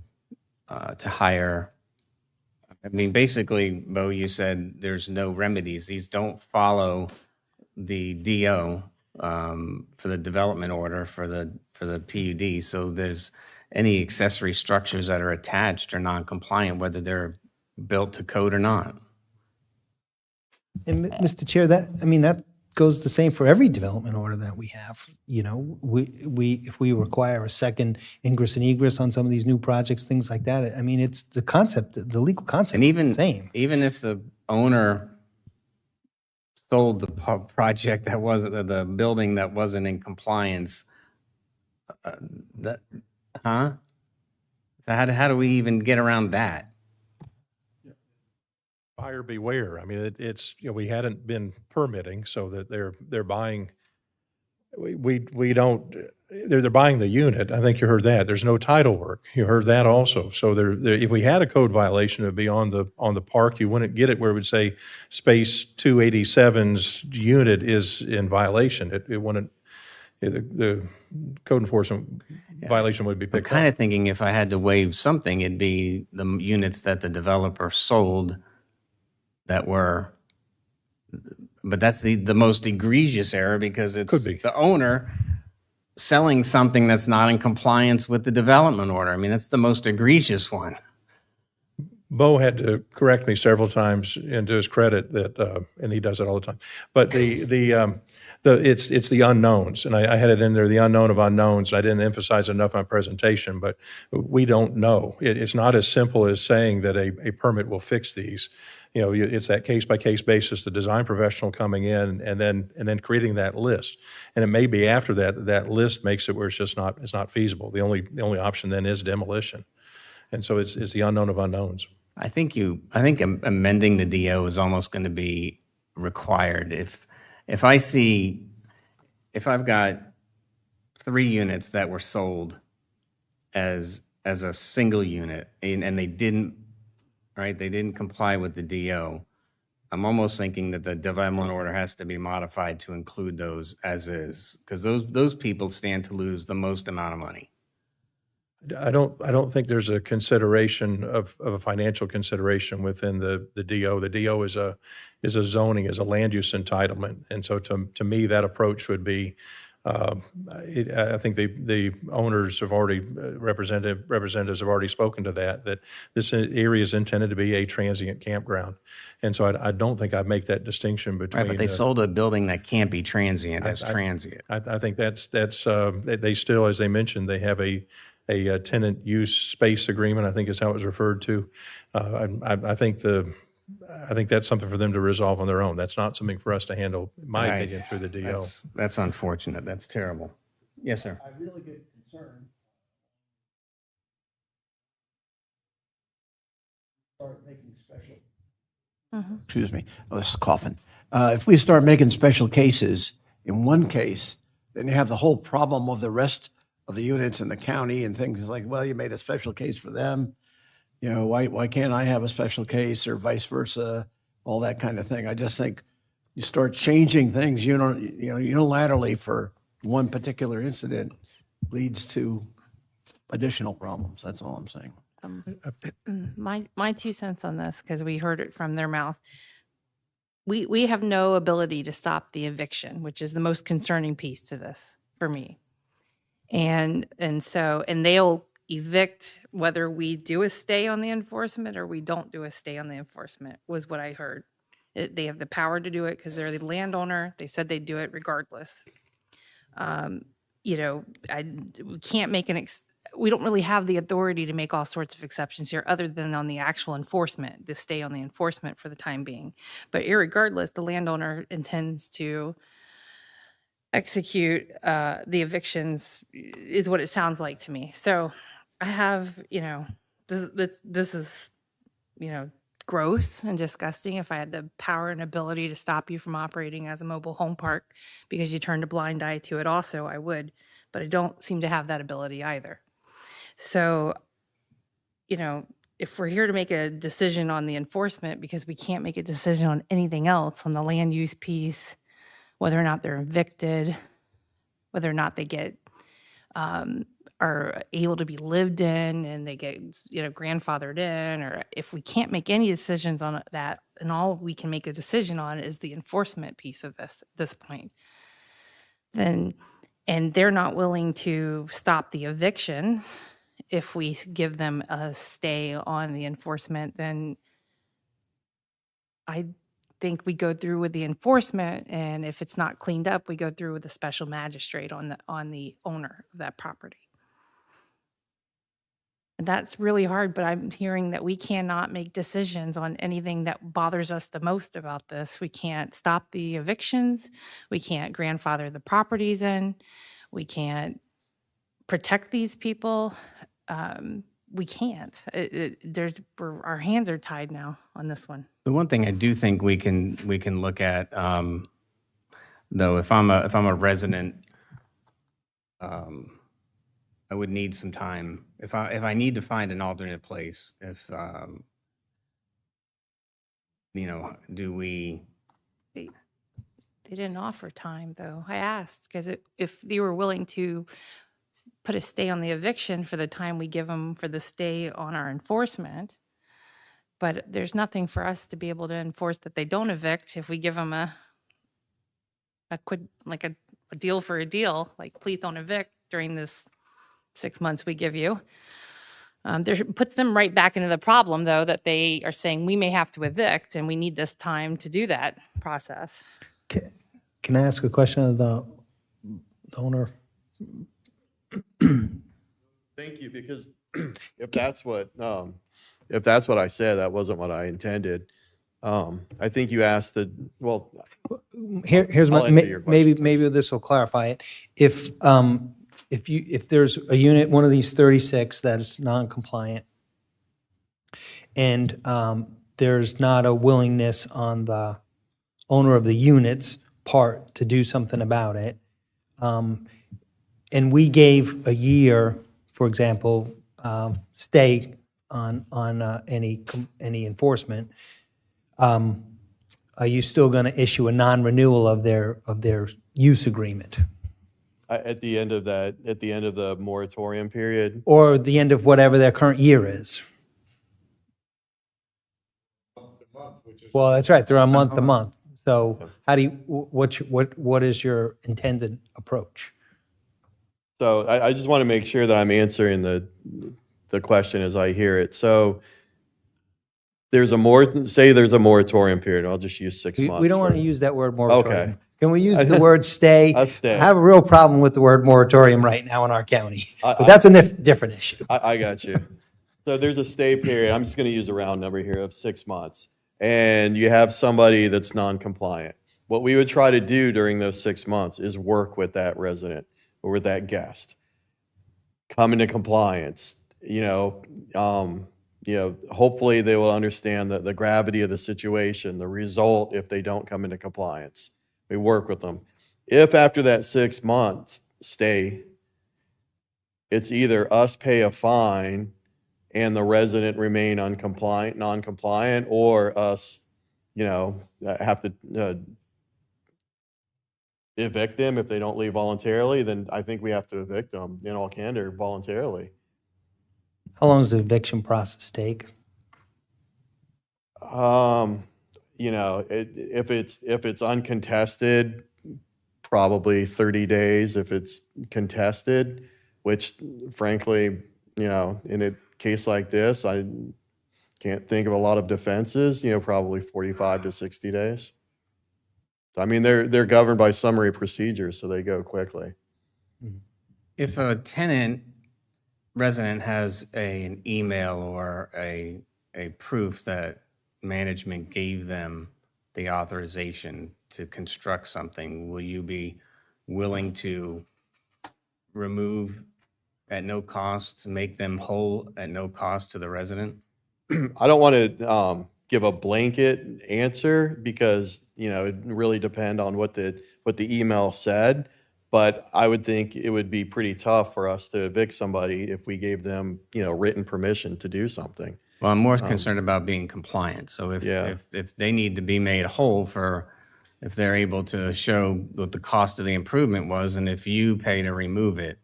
hire, I mean, basically, Bo, you said there's no remedies. These don't follow the DO for the development order for the PUD. So there's any accessory structures that are attached or non-compliant, whether they're built to code or not. And Mr. Chair, that goes the same for every development order that we have. If we require a second ingress and egress on some of these new projects, things like that, I mean, it's the concept, the legal concept And is the same. even if the owner sold the project that wasn't, the building that wasn't in compliance, So how do we even get around that? Buyer beware. I mean, it's, we hadn't been permitting, so that they're buying, we don't, they're buying the unit. I think you heard that. There's no title work. You heard that also. So if we had a code violation, it would be on the park. You wouldn't get it where it would say space 287's unit is in violation. It wouldn't, the code enforcement violation would be I'm picked kind up. of thinking if I had to waive something, it'd be the units that the developer sold that were, but that's the most egregious error because it's Could be. the owner selling something that's not in compliance with the development order. I mean, that's the most egregious one. Bo had to correct me several times, and to his credit, that and he does it all the time. But it's the unknowns, and I had it in there, the unknown of unknowns. I didn't emphasize enough in my presentation, but we don't know. It's not as simple as saying that a permit will fix these. It's that case by case basis. The design professional coming in and then creating that list, and it may be after that list makes it where it's not feasible. The only option then is demolition, and so it's the unknown of unknowns. I think amending the DO is almost going to be required. If I've got 3 units that were sold as a single unit and they didn't comply with the DO, I'm almost thinking that the development order has to be modified to include those as is, because those people stand to lose the most amount of money. I don't think there's a consideration of a financial consideration within the DO. The DO is a zoning, is a land use entitlement, and so to me that approach would be. I think the owners have already representatives have already spoken to that this area is intended to be a transient campground, and so I don't think I'd make that distinction between. Right, but they sold a building that can't be transient as transient. I think that's they still, as they mentioned, they have a tenant use space agreement, I think is how it was referred to. I think that's something for them to resolve on their own. That's not something for us to handle, in my Right. opinion, through the DO. That's unfortunate. That's terrible. Yes, sir. I really get concerned. Start making special excuse me, I was coughing. If we start making special cases in one case, then you have the whole problem of the rest of the units in the county and things like, well, you made a special case for them. You know, why can't I have a special case or vice versa? All that kind of thing. I just think you start changing things, unilaterally for one particular incident leads to additional problems. That's all I'm saying. My 2 cents on this, because we heard it from their mouth. We have no ability to stop the eviction, which is the most concerning piece to this for me. And they'll evict whether we do a stay on the enforcement or we don't do a stay on the enforcement, was what I heard. They have the power to do it because they're the landowner. They said they'd do it regardless. We can't make we don't really have the authority to make all sorts of exceptions here other than on the actual enforcement, the stay on the enforcement for the time being. But irregardless, the landowner intends to execute the evictions, is what it sounds like to me. So I have, this is, gross and disgusting. If I had the power and ability to stop you from operating as a mobile home park because you turned a blind eye to it also, I would. But I don't seem to have that ability either. So, if we're here to make a decision on the enforcement because we can't make a decision on anything else, on the land use piece, whether or not they're evicted, whether or not they get are able to be lived in and they get grandfathered in, or if we can't make any decisions on that, and all we can make a decision on is the enforcement piece of this point, then, and they're not willing to stop the evictions if we give them a stay on the enforcement, then I think we go through with the enforcement, and if it's not cleaned up, we go through with a special magistrate on the owner of that property. And that's really hard, but I'm hearing that we cannot make decisions on anything that bothers us the most about this. We can't stop the evictions. We can't grandfather the properties in. We can't protect these people. We can't. Our hands are tied now on this one. The one thing I do think we can look at, though, if I'm a resident, I would need some time. If I need to find an alternate place, do we? They didn't offer time, though. I asked because if they were willing to put a stay on the eviction for the time we give them for the stay on our enforcement, but there's nothing for us to be able to enforce that they don't evict if we give them a deal for a deal, like please don't evict during this 6 months we give you. There puts them right back into the problem, though, that they are saying we may have to evict and we need this time to do that process. Can I ask a question of the owner? Thank you, because if that's what I said, that wasn't what I intended. I think you asked Here's I'll answer your question, maybe this will clarify it. If there's a unit, one of these 36 that is non-compliant, and there's not a willingness on the owner of the unit's part to do something about it, and we gave a year, for example, stay on any enforcement, are you still going to issue a non-renewal of their use agreement? at the end of the moratorium period. Or the end of whatever their current year is? Well, that's right, they're on month to month. So how do you, what is your intended approach? So I just want to make sure that I'm answering the question as I hear it. So there's a moratorium period. I'll just use 6 months. We don't want to use that word moratorium. Okay. Can we use the word stay? A stay. I have a real problem with the word moratorium right now in our county, but I- that's a different issue. I got you. So there's a stay period. I'm just going to use a round number here of 6 months. And you have somebody that's non-compliant. What we would try to do during those 6 months is work with that resident or with that guest. Come into compliance, hopefully they will understand the gravity of the situation, the result if they don't come into compliance. We work with them. If after that 6 month stay, it's either us pay a fine and the resident remain non-compliant, or us, have to evict them if they don't leave voluntarily, then I think we have to evict them in all candor voluntarily. How long does the eviction process take? If it's uncontested, probably 30 days. If it's contested, which frankly, in a case like this, I can't think of a lot of defenses, probably 45 to 60 days. I mean, they're governed by summary procedures, so they go quickly. If a resident has an email or a proof that management gave them the authorization to construct something, will you be willing to remove at no cost, to make them whole at no cost to the resident? I don't want to give a blanket answer because, it really depend on what the email said. But I would think it would be pretty tough for us to evict somebody if we gave them, written permission to do something. Well, I'm more concerned about being compliant. So if they need to be made whole if they're able to show what the cost of the improvement was, and if you pay to remove it.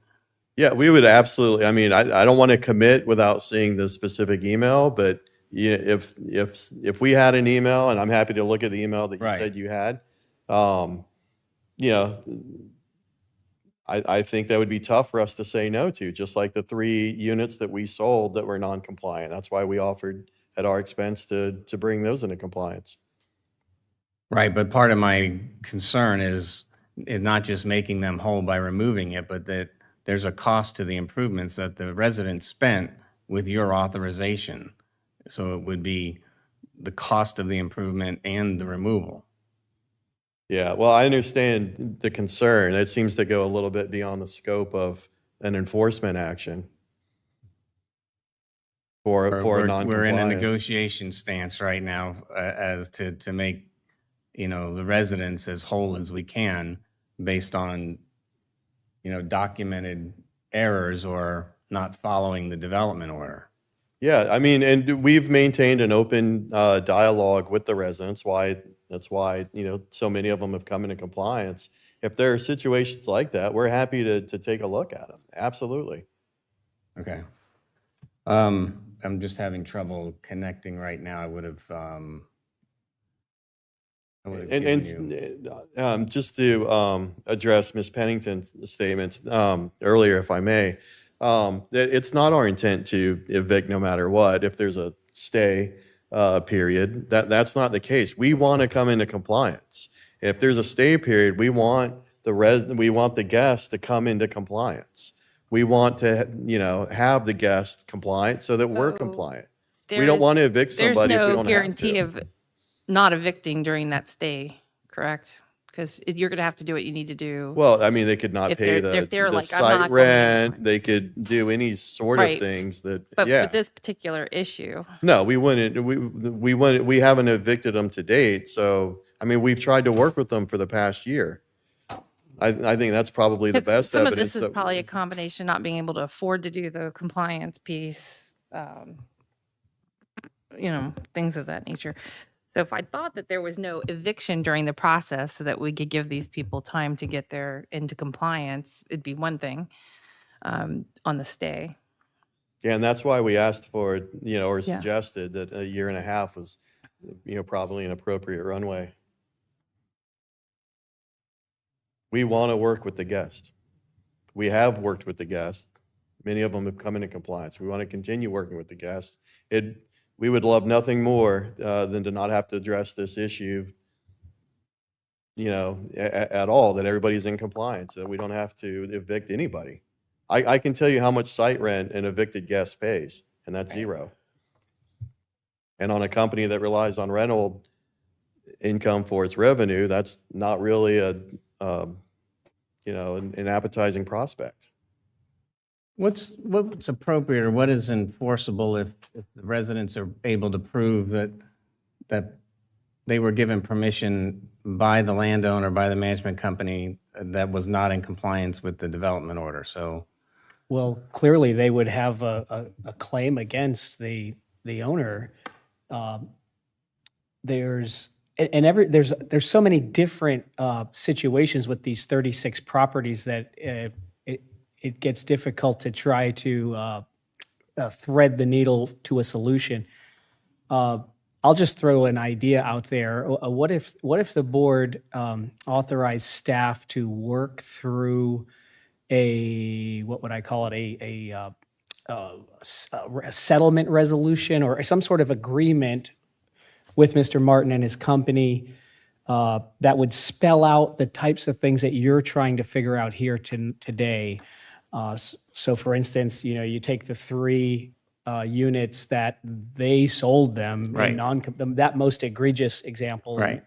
Yeah, we would absolutely. I mean, I don't want to commit without seeing the specific email, but if we had an email, and I'm happy to look at the email that you said you had, I think that would be tough for us to say no to, just like the 3 units that we sold that were non-compliant. That's why we offered at our expense to bring those into compliance. Right, but part of my concern is not just making them whole by removing it, but that there's a cost to the improvements that the resident spent with your authorization. So it would be the cost of the improvement and the removal. Yeah, well, I understand the concern. It seems to go a little bit beyond the scope of an enforcement action for a non-compliance. We're in a negotiation stance right now as to make, the residents as whole as we can based on, documented errors or not following the development order. Yeah, I mean, and we've maintained an open dialogue with the residents. That's why, so many of them have come into compliance. If there are situations like that, we're happy to take a look at them. Absolutely. Okay. I'm just having trouble connecting right now. I would have just to address Ms. Pennington's statements earlier, if I may, that it's not our intent to evict no matter what. If there's a stay period, that's not the case. We want to come into compliance. If there's a stay period, we want the guest to come into compliance. We want to, have the guest compliant so that we're compliant. We don't want to evict somebody if we don't have to. There's no guarantee of not evicting during that stay, correct? Because you're going to have to do what you need to do. Well, I mean, they could not pay the site rent. They could do any sort of things that. But for this particular issue, no, we wouldn't. We haven't evicted them to date. So, I mean, we've tried to work with them for the past year. I think that's probably the best some evidence. Some of this is probably a combination not being able to afford to do the compliance piece, things of that nature. So if I thought that there was no eviction during the process so that we could give these people time to get into compliance, it'd be one thing on the stay. Yeah, and that's why we asked for, or suggested that a year and a half was, probably an appropriate runway. We want to work with the guest. We have worked with the guest. Many of them have come into compliance. We want to continue working with the guest. We would love nothing more than to not have to address this issue, at all, that everybody's in compliance, that we don't have to evict anybody. I can tell you how much site rent an evicted guest pays, and that's zero. And on a company that relies on rental income for its revenue, that's not really an appetizing prospect. What's appropriate or what is enforceable if the residents are able to prove that they were given permission by the landowner, by the management company that was not in compliance with the development order? So, Well, clearly they would have a claim against the owner. There's and there's so many different situations with these 36 properties that it gets difficult to try to thread the needle to a solution. I'll just throw an idea out there. What if the board authorized staff to work through what would I call it, a settlement resolution or some sort of agreement with Mr. Martin and his company that would spell out the types of things that you're trying to figure out here today. So for instance, you take the 3 units that they sold them, Right. That most egregious example. Right.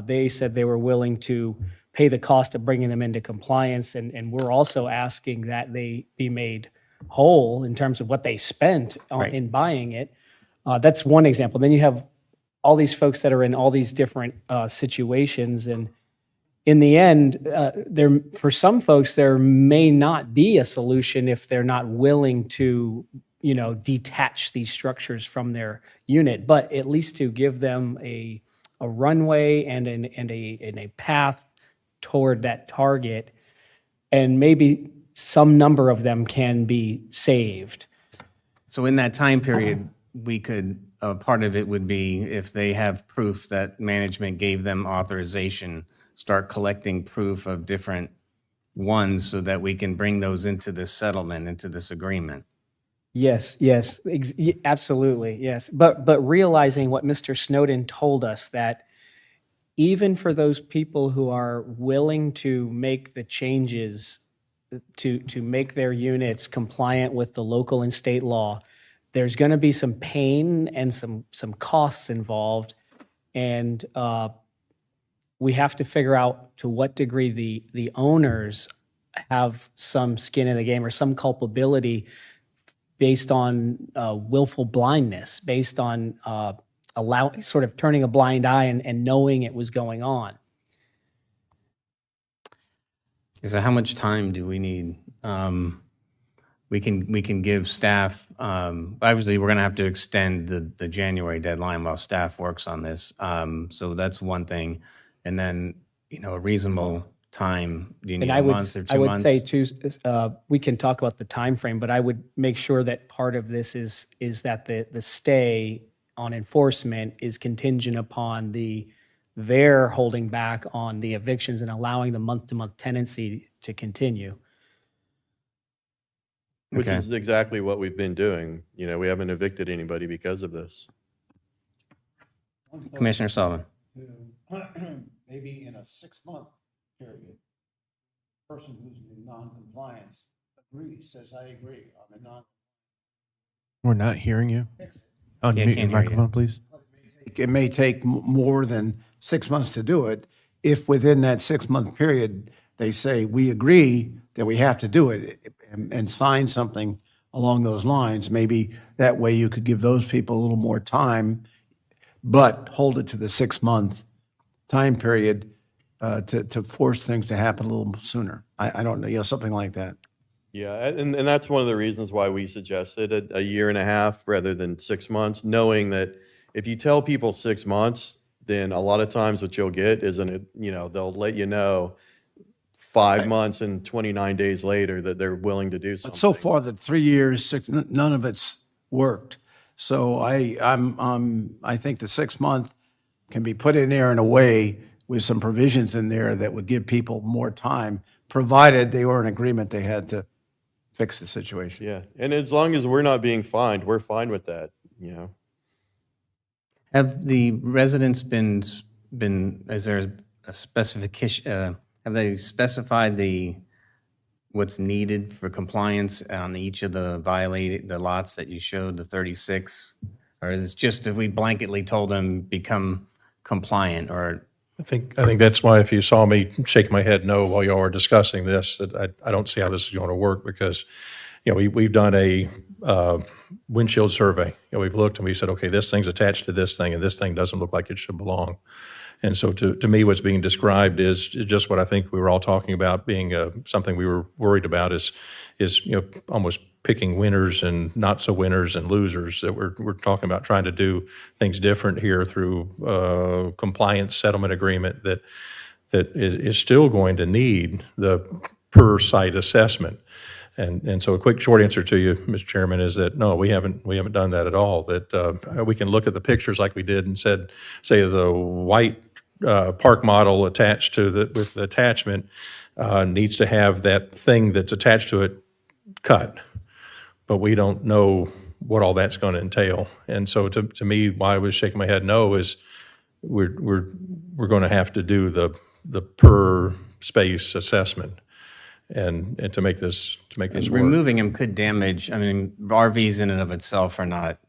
They said they were willing to pay the cost of bringing them into compliance, and we're also asking that they be made whole in terms of what they spent Right. in buying it. That's one example. Then you have all these folks that are in all these different situations, and in the end, for some folks, there may not be a solution if they're not willing to, detach these structures from their unit, but at least to give them a runway and a path toward that target, and maybe some number of them can be saved. So in that time period, we could, part of it would be if they have proof that management gave them authorization, start collecting proof of different ones so that we can bring those into this settlement, into this agreement. Yes, absolutely, yes. But realizing what Mr. Snowden told us, that even for those people who are willing to make the changes to make their units compliant with the local and state law, there's going to be some pain and some costs involved, and we have to figure out to what degree the owners have some skin in the game or some culpability based on willful blindness, based on sort of turning a blind eye and knowing it was going on. So how much time do we need? We can give staff, obviously, we're going to have to extend the January deadline while staff works on this. So that's one thing. And then, a reasonable time. Do you need a month or 2 months? I would say too, we can talk about the time frame, but I would make sure that part of this is that the stay on enforcement is contingent upon their holding back on the evictions and allowing the month-to-month tenancy to continue. Which Okay. is exactly what we've been doing. We haven't evicted anybody because of this. Commissioner Sullivan. Maybe in a 6-month period, person who's in non-compliance agrees, says, I agree, I'm in non. We're not hearing you. Yeah, Unmute can't your hear you. microphone, please. It may take more than 6 months to do it. If within that 6-month period, they say, we agree that we have to do it and sign something along those lines, maybe that way you could give those people a little more time, but hold it to the 6-month time period to force things to happen a little sooner. I don't know, something like that. Yeah, and that's one of the reasons why we suggested a year and a half rather than 6 months, knowing that if you tell people 6 months, then a lot of times what you'll get is they'll let you know 5 months and 29 days later that they're willing to do something. But so far, the 3 years, none of it's worked. So I think the 6-month can be put in there in a way with some provisions in there that would give people more time, provided they were in agreement they had to fix the situation. Yeah, and as long as we're not being fined, we're fine with that, Have the residents been, is there a specification, have they specified what's needed for compliance on each of the lots that you showed, the 36? Or is it just if we blanketly told them become compliant, or? I think that's why if you saw me shake my head no while y'all were discussing this, that I don't see how this is going to work, because, we've done a windshield survey. We've looked and we said, okay, this thing's attached to this thing and this thing doesn't look like it should belong. And so to me, what's being described is just what I think we were all talking about being something we were worried about is almost picking winners and not so winners and losers. That we're talking about trying to do things different here through compliance settlement agreement that is still going to need the per site assessment. And so a quick short answer to you, Mr. Chairman, is that no, we haven't done that at all. That we can look at the pictures like we did and say the white park model attached to with the attachment needs to have that thing that's attached to it cut, but we don't know what all that's going to entail. And so to me, why I was shaking my head no is we're going to have to do the per space assessment. And to make this work. Removing them could damage. I mean, RVs in and of itself are not,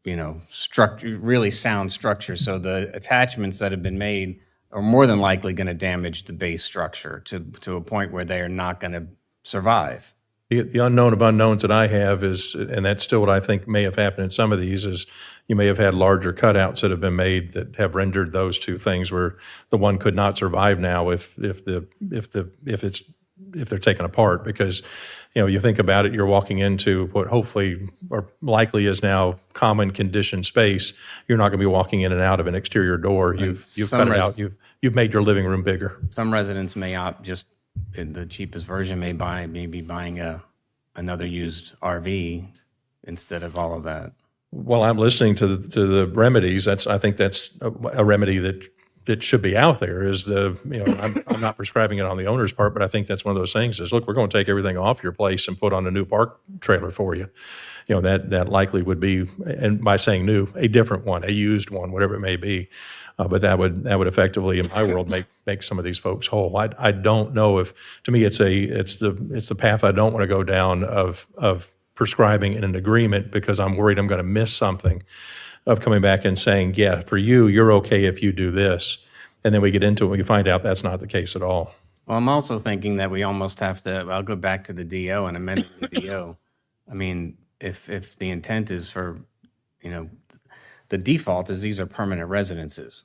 really sound structures. So the attachments that have been made are more than likely going to damage the base structure to a point where they are not going to survive. The unknown of unknowns that I have is, and that's still what I think may have happened in some of these, is you may have had larger cutouts that have been made that have rendered those two things where the one could not survive now if they're taken apart, because you think about it, you're walking into what hopefully or likely is now common condition space. You're not going to be walking in and out of an exterior door. You've cut it out. You've made your living room bigger. Some residents may opt just the cheapest version, may be buying another used RV instead of all of that. Well, I'm listening to the remedies. I think that's a remedy that should be out there. Is I'm not prescribing it on the owner's part, but I think that's one of those things is, look, we're going to take everything off your place and put on a new park trailer for you. That likely would be, and by saying new, a different one, a used one, whatever it may be. But that would effectively, in my world, make some of these folks whole. I don't know if, to me, it's the path I don't want to go down of prescribing in an agreement, because I'm worried I'm going to miss something, of coming back and saying, yeah, for you're okay if you do this. And then we get into it and we find out that's not the case at all. Well, I'm also thinking that we almost have to, I'll go back to the DO and amend the DO. I mean, if the intent is for, the default is these are permanent residences.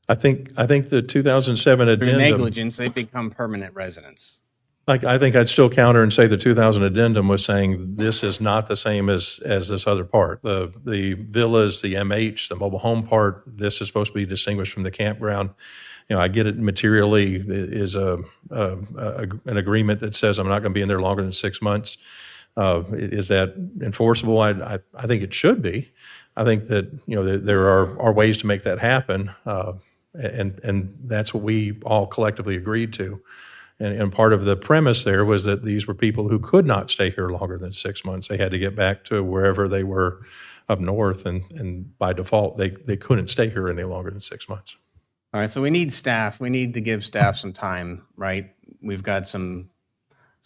I think the 2007 Through addendum. negligence, they become permanent residents. I think I'd still counter and say the 2000 addendum was saying this is not the same as this other part. The villas, the MH, the mobile home part, this is supposed to be distinguished from the campground. I get it materially is an agreement that says I'm not going to be in there longer than 6 months. Is that enforceable? I think it should be. I think that there are ways to make that happen, and that's what we all collectively agreed to. And part of the premise there was that these were people who could not stay here longer than 6 months. They had to get back to wherever they were up north, and by default, they couldn't stay here any longer than 6 months. All right, so we need staff. We need to give staff some time, right? We've got some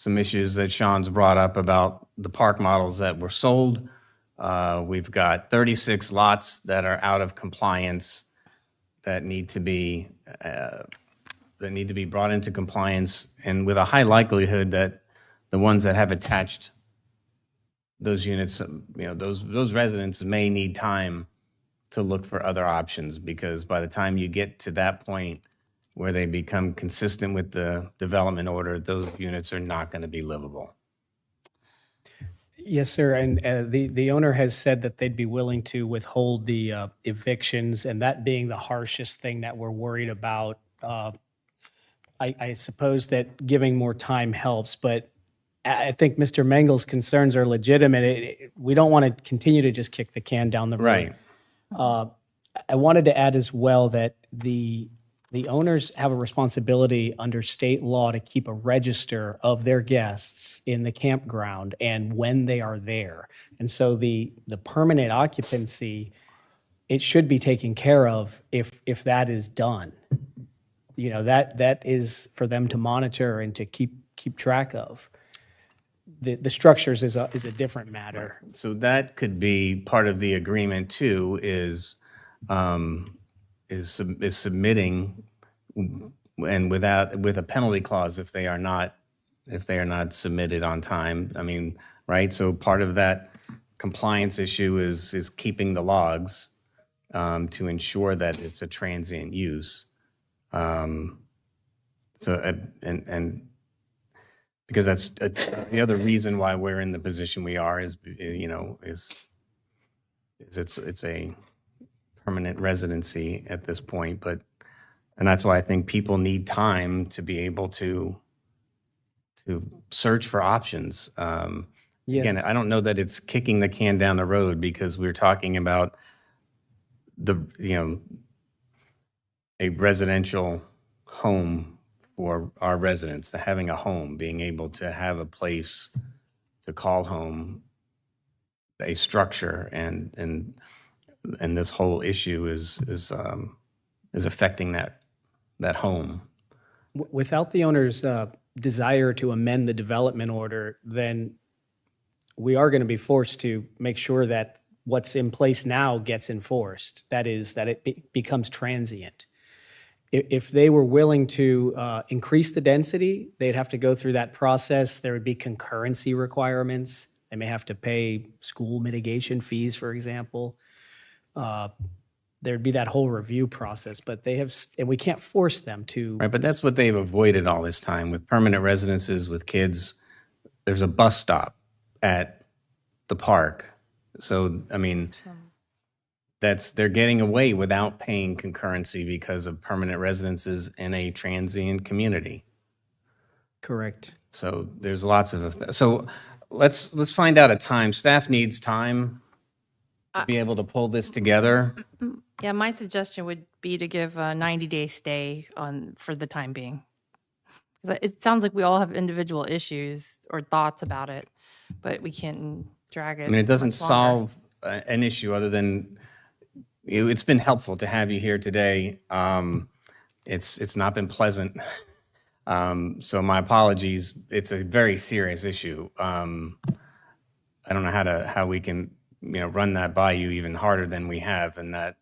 issues that Sean's brought up about the park models that were sold. We've got 36 lots that are out of compliance that need to be brought into compliance, and with a high likelihood that the ones that have attached those units, those residents may need time to look for other options, because by the time you get to that point where they become consistent with the development order, those units are not going to be livable. Yes, sir. And the owner has said that they'd be willing to withhold the evictions, and that being the harshest thing that we're worried about. I suppose that giving more time helps, but I think Mr. Mengel's concerns are legitimate. We don't want to continue to just kick the can down the road. Right. I wanted to add as well that the owners have a responsibility under state law to keep a register of their guests in the campground and when they are there. And so the permanent occupancy, it should be taken care of if that is done. That is for them to monitor and to keep track of. The structures is a different matter. So that could be part of the agreement too, is submitting and with a penalty clause if they are not if they are not submitted on time. I mean, right? So part of that compliance issue is keeping the logs to ensure that it's a transient use. And because that's the other reason why we're in the position we are is it's a permanent residency at this point, and that's why I think people need time to be able to search for options. Yes. Again, I don't know that it's kicking the can down the road because we're talking about a residential home for our residents, to having a home, being able to have a place to call home, a structure, and this whole issue is affecting that home. Without the owner's desire to amend the development order, then we are going to be forced to make sure that what's in place now gets enforced. That is, that it becomes transient. If they were willing to increase the density, they'd have to go through that process. There would be concurrency requirements. They may have to pay school mitigation fees, for example. There'd be that whole review process, but and we can't force them to. Right, but that's what they've avoided all this time with permanent residences, with kids. There's a bus stop at the park. So, I mean, they're getting away without paying concurrency because of permanent residences in a transient community. Correct. So there's lots of, so let's find out a time. Staff needs time to be able to pull this together. Yeah, my suggestion would be to give a 90-day stay for the time being. 'Cause it sounds like we all have individual issues or thoughts about it, but we can't drag it. I mean, it doesn't much longer. solve an issue other than, it's been helpful to have you here today. It's not been pleasant. So my apologies. It's a very serious issue. I don't know how we can, run that by you even harder than we have, and that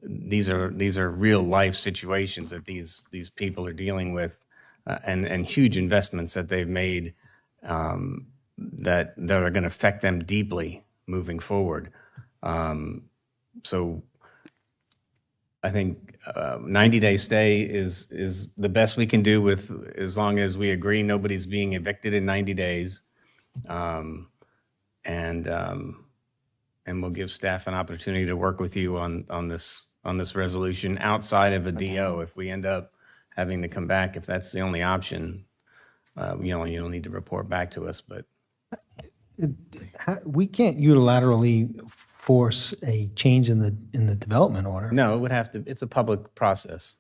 these are real life situations that these people are dealing with, and huge investments that they've made, that are going to affect them deeply moving forward. So I think 90-day stay is the best we can do, with as long as we agree nobody's being evicted in 90 days, and we'll give staff an opportunity to work with you on this resolution outside of a DO. If we end up having to come back, if that's the only option, you don't need to report back to us. But We can't unilaterally force a change in the development order. no, it would have to. It's a public process.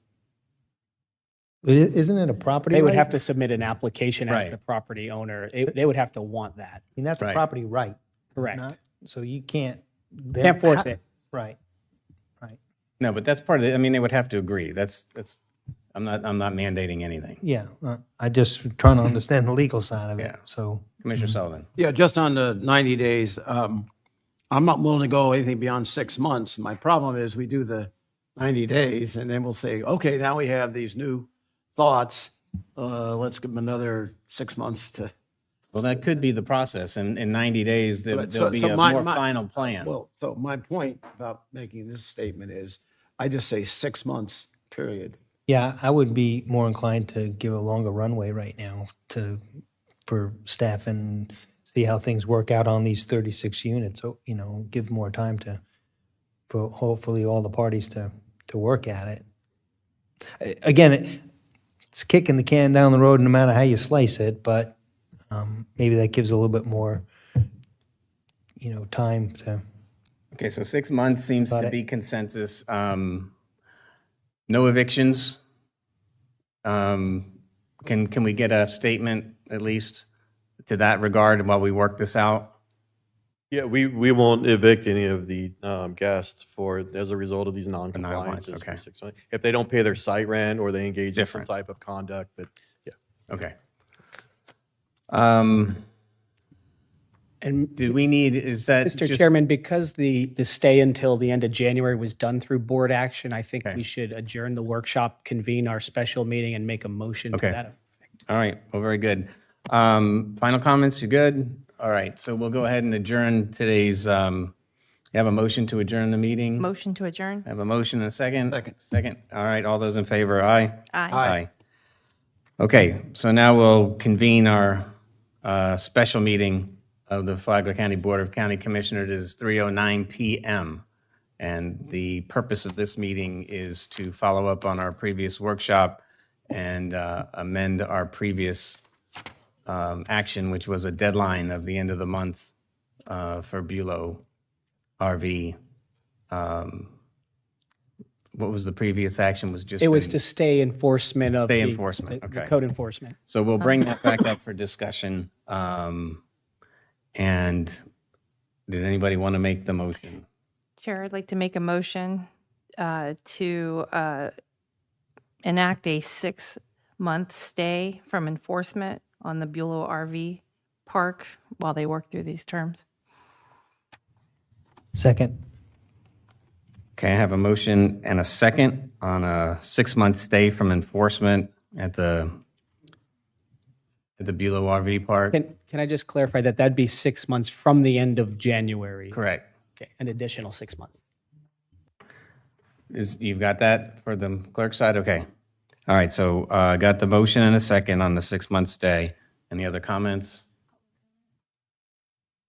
Isn't it a property They would right? have to submit an application as Right. the property owner. They would have to want that. I mean, that's a Right. property right. is it Correct. not? So you can't. Can't force it. Right, right. No, but that's part of it. I mean, they would have to agree. That's. I'm not mandating anything. Yeah, I just trying to understand the legal side of it, Yeah. so. Commissioner Sullivan. Yeah, just on the 90 days, I'm not willing to go anything beyond 6 months. My problem is we do the 90 days and then we'll say, okay, now we have these new thoughts. Let's give them another 6 months to. Well, that could be the process. And in 90 days, there'll But so- be so a my- more my- final plan. Well, so my point about making this statement is, I just say 6 months, period. Yeah, I would be more inclined to give a longer runway right now for staff and see how things work out on these 36 units. So, give more time for hopefully all the parties to work at it. Again, it's kicking the can down the road no matter how you slice it, but maybe that gives a little bit more, time to. Okay, so 6 months seems Got to it. be consensus. No evictions. Can we get a statement at least to that regard while we work this out? Yeah, we won't evict any of the guests as a result of these non-compliance, non-compliances. okay. For 6 months. If they don't pay their site rent or they engage in some Different. type of conduct that, yeah. Okay. And Did we need, is that Mr. just- Chairman, because the stay until the end of January was done through board action, I think Okay. we should adjourn the workshop, convene our special meeting, and make a motion to Okay. that effect. All right, well, very good. Final comments, you good? All right, so we'll go ahead and adjourn today's, you have a motion to adjourn the meeting? Motion to adjourn? I have a motion and a second? Second. Second. All right, all those in favor, aye? Aye. Okay, so now we'll convene our special meeting of the Flagler County Board of County Commissioners. It is 3:09 PM. And the purpose of this meeting is to follow up on our previous workshop and amend our previous action, which was a deadline of the end of the month for Bulow RV. What was the previous action? Was just It was in- to stay enforcement of Stay the- enforcement, the okay. code enforcement. So we'll bring that back up for discussion. And did anybody want to make the motion? Chair, I'd like to make a motion to enact a 6-month stay from enforcement on the Bulow RV Park while they work through these terms. Second. Okay, I have a motion and a second on a 6-month stay from enforcement at the Bulow RV Park. Can I just clarify that that'd be 6 months from the end of January? Correct. Okay, an additional 6 months. You've got that for the clerk side? Okay. All right, so I got the motion and a second on the 6-month stay. Any other comments?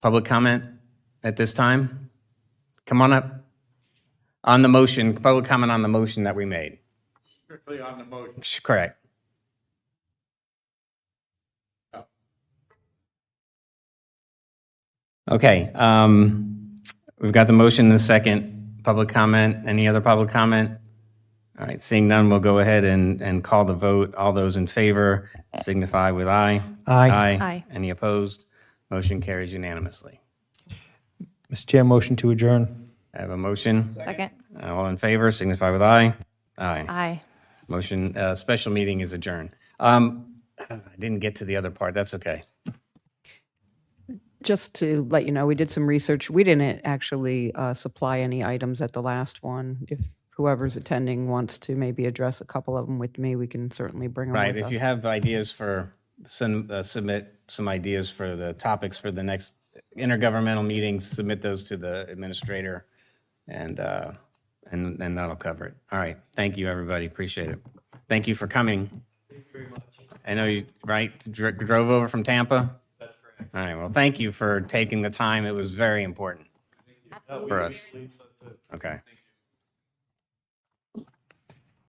Public comment at this time? Come on up. On the motion, public comment on the motion that we made. Strictly on the motion. Correct. Okay, we've got the motion and the second. Public comment, any other public comment? All right, seeing none, we'll go ahead and call the vote. All those in favor signify with aye. Aye. Aye. Any opposed? Motion carries unanimously. Mr. Chair, motion to adjourn. I have a motion. Second? All in favor signify with aye. Aye. Aye. Motion, special meeting is adjourned. I didn't get to the other part. That's okay. Just to let you know, we did some research. We didn't actually supply any items at the last one. If whoever's attending wants to maybe address a couple of them with me, we can certainly bring them Right, with if you us. have ideas for, submit some ideas for the topics for the next intergovernmental meetings, submit those to the administrator, and that'll cover it. All right, thank you, everybody, appreciate it. Thank you for coming. Thank you very much. I know you, right, drove over from Tampa? That's correct. All right, well, thank you for taking the time. It was very important for us. Okay.